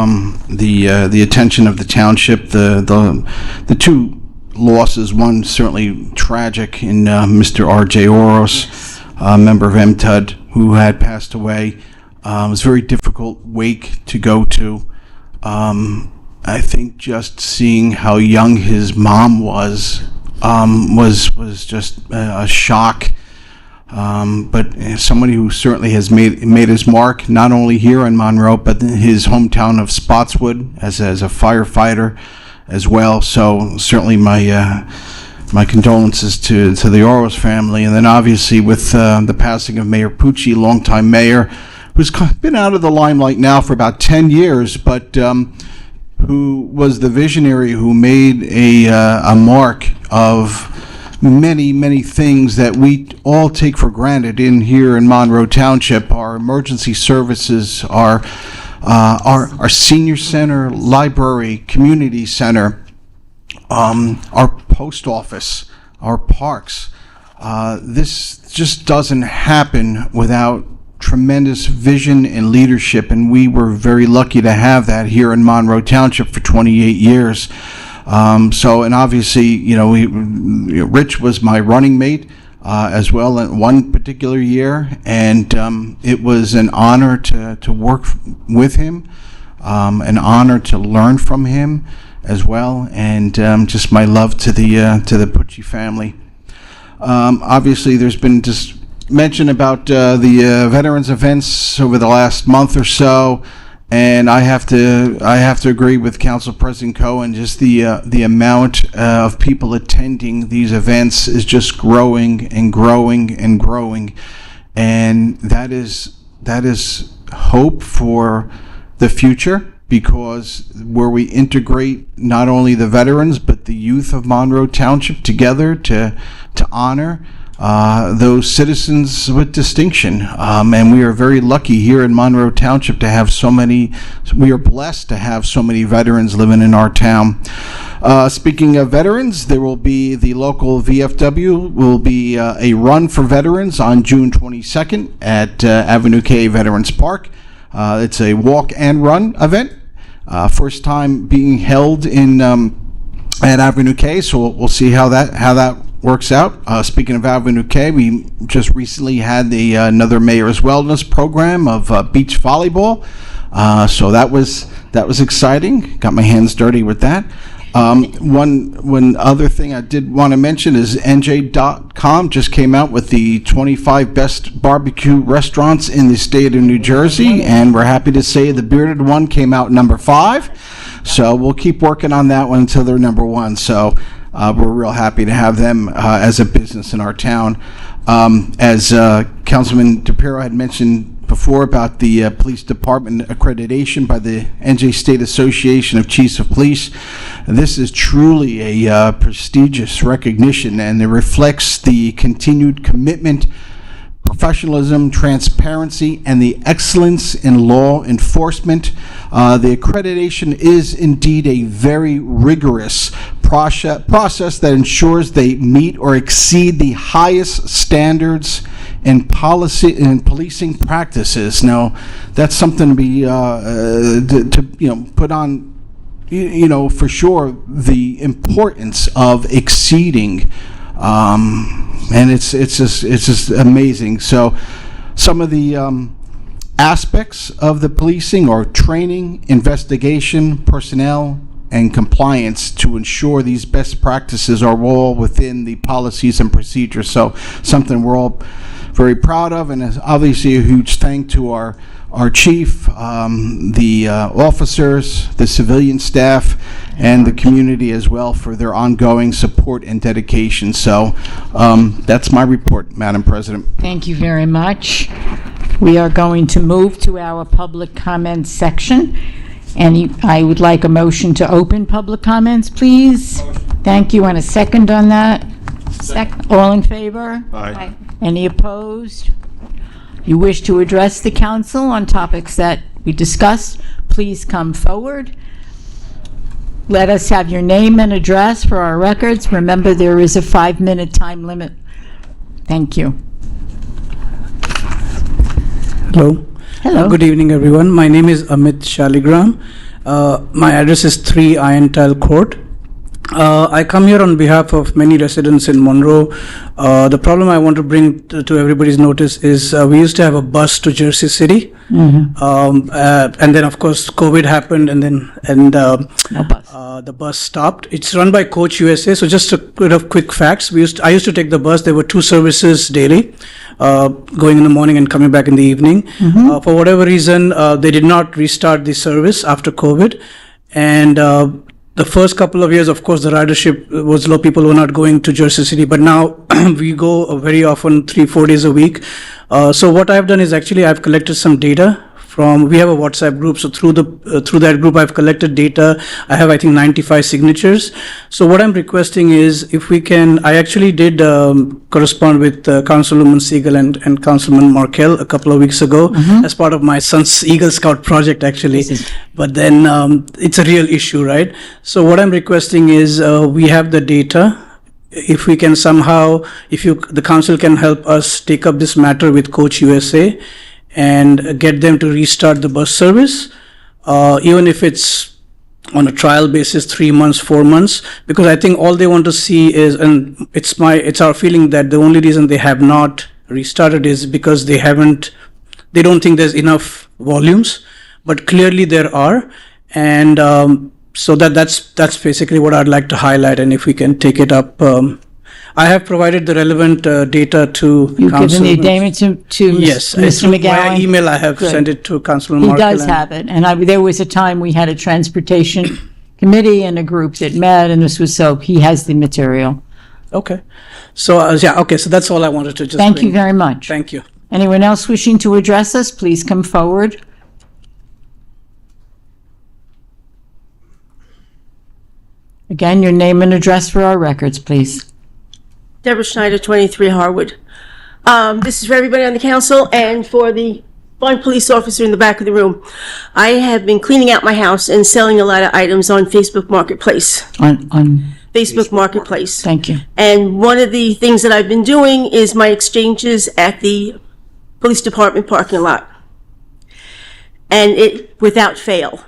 the attention of the township the two losses. One certainly tragic in Mr. R.J. Oros, a member of MTUD, who had passed away. It was a very difficult wake to go to. I think just seeing how young his mom was just a shock. But somebody who certainly has made his mark not only here in Monroe, but in his hometown of Spotswood as a firefighter as well. So certainly my condolences to the Oros family, and then obviously with the passing of Mayor Pucci, longtime mayor, who's been out of the limelight now for about 10 years, but who was the visionary who made a mark of many things that we all take for granted here in Monroe Township. Our emergency services, our senior center, library, community center, our post office, our parks. This just doesn't happen without tremendous vision and leadership, and we were very lucky to have that here in Monroe Township for 28 years. And obviously, Rich was my running mate as well in one particular year, and it was an honor to work with him, an honor to learn from him as well, and just my love to the Pucci family. Obviously, there's been just mention about the veterans events over the last month or so, and I have to agree with Council President Cohen. Just the amount of people attending these events is just growing and growing and growing, and that is hope for the future, because where we integrate not only the veterans but the youth of Monroe Township together to honor those citizens with distinction, and we are very lucky here in Monroe Township to have so many. We are blessed to have so many veterans living in our town. Speaking of veterans, there will be the local VFW will be a run for veterans on June 22nd at Avenue K Veterans Park. It's a walk and run event, first time being held in at Avenue K. So we'll see how that works out. Speaking of Avenue K, we just recently had another Mayor's Wellness program of beach volleyball. So that was exciting. Got my hands dirty with that. One other thing I did want to mention is NJ.com just came out with the 25 best barbecue restaurants in the state of New Jersey, and we're happy to say the Bearded One came out number 5. So we'll keep working on that one until they're number 1. So we're real happy to have them as a business in our town. As Councilman DePiero had mentioned before about the police department accreditation by the NJ State Association of Chiefs of Police. This is truly a prestigious recognition, and it reflects the continued commitment, professionalism, transparency, and the excellence in law enforcement. The accreditation is indeed a very rigorous process that ensures they meet or exceed the highest standards in policy and policing practices. Now, that's something to be put on. For sure, the importance of exceeding. And it's just amazing. So some of the aspects of the policing are training, investigation, personnel, and compliance to ensure these best practices are all within the policies and procedures. So something we're all very proud of, and is obviously a huge thank to our chief, the officers, the civilian staff, and the community as well for their ongoing support and dedication. So that's my report, Madam President. Thank you very much. We are going to move to our public comments section. And I would like a motion to open public comments, please. Thank you, and a second on that. All in favor? Aye. Any opposed? You wish to address the council on topics that we discussed, please come forward. Let us have your name and address for our records. Remember, there is a 5-minute time limit. Thank you. Hello. Hello. Good evening, everyone. My name is Amit Shaligram. My address is 3 Iron Tile Court. I come here on behalf of many residents in Monroe. The problem I want to bring to everybody's notice is we used to have a bus to Jersey City, and then of course COVID happened, and the bus stopped. It's run by Coach USA. So just a bit of quick facts. I used to take the bus. There were 2 services daily, going in the morning and coming back in the evening. For whatever reason, they did not restart the service after COVID, and the first couple of years, of course, the ridership was low. People were not going to Jersey City, but now we go very often, 3-4 days a week. So what I've done is actually I've collected some data from, we have a WhatsApp group. So through that group, I've collected data. I have, I think, 95 signatures. So what I'm requesting is if we can, I actually did correspond with Councilwoman Siegel and Councilman Markell a couple of weeks ago as part of my son's Eagle Scout project, actually. But then it's a real issue, right? So what I'm requesting is we have the data. If we can somehow, the council can help us take up this matter with Coach USA and get them to restart the bus service, even if it's on a trial basis, 3 months, 4 months, because I think all they want to see is, and it's our feeling that the only reason they have not restarted is because they don't think there's enough volumes, but clearly there are, and so that's basically what I'd like to highlight, and if we can take it up. I have provided the relevant data to You've Council. given the data to Yes, Mr. McGowan? via email I have Good. sent it to Councilman He Markell. does have it, and there was a time we had a transportation committee and a group that met, and this was, so he has the material. Okay. So, okay, so that's all I wanted to just Thank bring. you very much. Thank you. Anyone else wishing to address us, please come forward. Again, your name and address for our records, please. Deborah Schneider, 23 Harwood. This is for everybody on the council and for the fine police officer in the back of the room. I have been cleaning out my house and selling a lot of items on Facebook Marketplace. On Facebook Marketplace. Thank you. And one of the things that I've been doing is my exchanges at the police department parking lot. And it, without fail,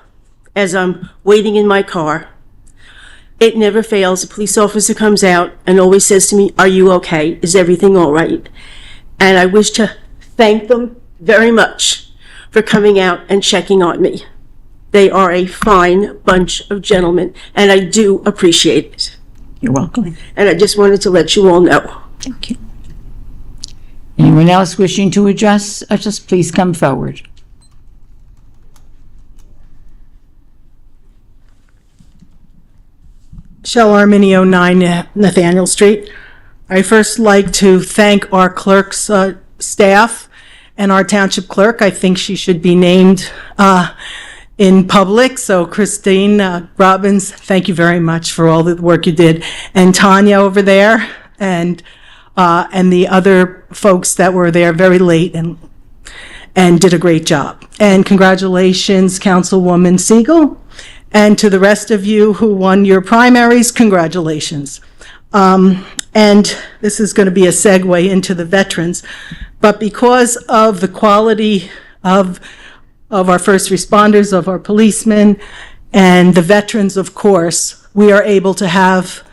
as I'm waiting in my car, it never fails. A police officer comes out and always says to me, "Are you okay? Is everything all right?" And I wish to thank them very much for coming out and checking on me. They are a fine bunch of gentlemen, and I do appreciate it. You're welcome. And I just wanted to let you all know. Thank you. Anyone else wishing to address us, please come forward. Shell Arminio, 9 Nathaniel Street. I first like to thank our clerk's staff And our township clerk, I think she should be named in public. So Christine Robbins, thank you very much for all the work you did. And Tanya over there, and the other folks that were there very late and did a great job. And congratulations, Councilwoman Siegel. And to the rest of you who won your primaries, congratulations. And this is going to be a segue into the veterans. But because of the quality of our first responders, of our policemen, and the veterans, of course, we are able to have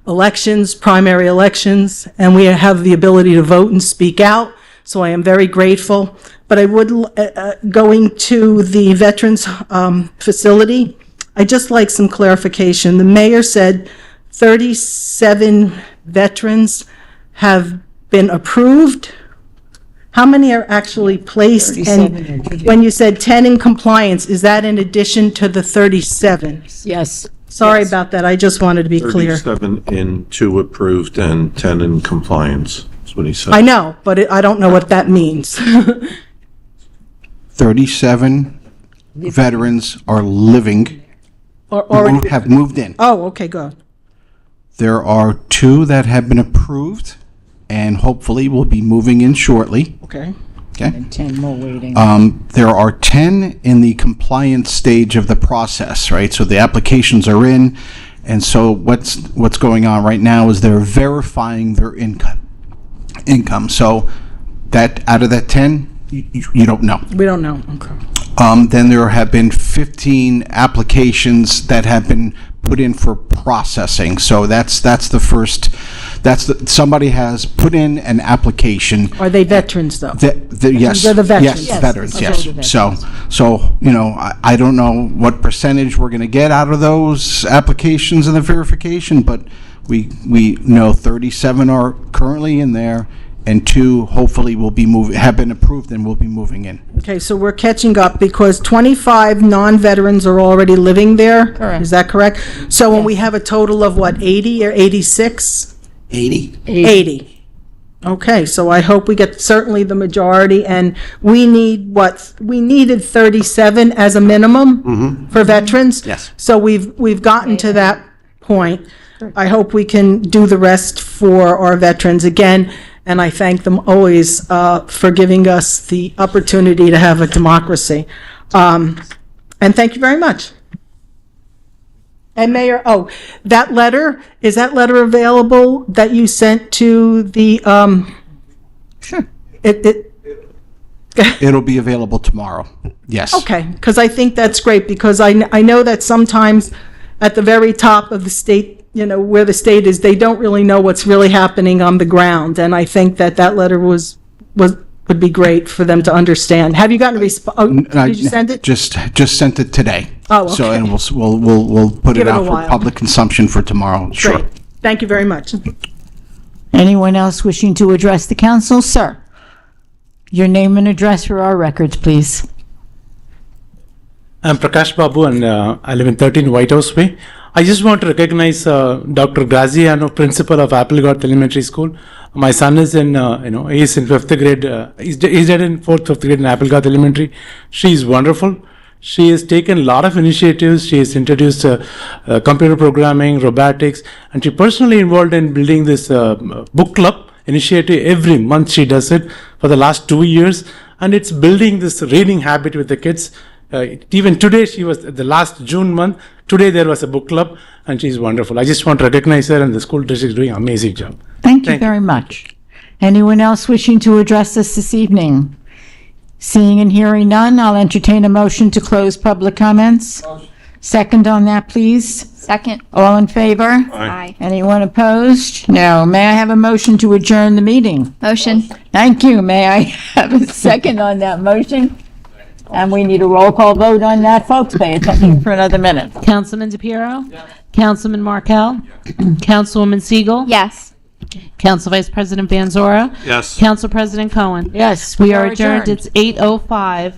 elections, primary elections, and we have the ability to vote and speak out. So I am very grateful. But I would, going to the veterans facility, I'd just like some clarification. The mayor said 37 veterans have been approved. How many are actually placed? And when you said 10 in compliance, is that in addition to the 37? Yes. Sorry about that. I just wanted to be clear. 37 in, 2 approved, and 10 in compliance. That's what he said. I know, but I don't know what that means. 37 veterans are living, have moved in. Oh, okay, good. There are 2 that have been approved and hopefully will be moving in shortly. Okay. Okay. And 10 more waiting. There are 10 in the compliance stage of the process, right? So the applications are in, and so what's going on right now is they're verifying their income. So that out of that 10, you don't know. We don't know. Okay. Then there have been 15 applications that have been put in for processing. So that's the first. Somebody has put in an application. Are they veterans, though? Yes. They're the veterans. Yes, veterans, Okay, yes. the veterans. So I don't know what percentage we're going to get out of those applications and the verification, but we know 37 are currently in there, and 2 hopefully have been approved and will be moving in. Okay, so we're catching up because 25 non-veterans are already living there. Correct. Is that correct? So when we have a total of what, 80 or 86? 80. 80. Okay, so I hope we get certainly the majority, and we needed 37 as a minimum for veterans. Yes. So we've gotten to that point. I hope we can do the rest for our veterans again, and I thank them always for giving us the opportunity to have a democracy. And thank you very much. And Mayor, that letter, is that letter available that you sent to the, Sure. It'll be available tomorrow. Yes. Okay, because I think that's great, because I know that sometimes at the very top of the state, where the state is, they don't really know what's really happening on the ground, and I think that letter would be great for them to understand. Have you gotten a response? Did you send it? Just sent it today. Oh, okay. So, and we'll put Give it it a out for while. public consumption for tomorrow. Sure. Great. Thank you very much. Anyone else wishing to address the council? Sir, your name and address for our records, please. I'm Prakash Babu, and I live in 13 White House Way. I just want to recognize Dr. Graziano, principal of Applegarth Elementary School. My son is in, he's in 5th grade. He's in 4th, 5th grade in Applegarth Elementary. She is wonderful. She has taken a lot of initiatives. She has introduced computer programming, robotics, and she personally involved in building this book club initiative. Every month she does it for the last 2 years, and it's building this reading habit with the kids. Even today, she was the last June month. Today there was a book club, and she's wonderful. I just want to recognize her, and the school district is doing an amazing job. Thank you very much. Anyone else wishing to address us this evening? Seeing and hearing none, I'll entertain a motion to close public comments. Second on that, please. Second. All in favor? Aye. Anyone opposed? No. May I have a motion to adjourn the meeting? Motion. Thank you. May I have a second on that motion? And we need a roll call vote on that, folks. Pay attention for another minute. Councilman DePiero? Yes. Councilman Markel? Councilwoman Siegel? Yes. Council Vice President Van Zora? Yes. Council President Cohen? Yes, We are adjourned. It's 8:05.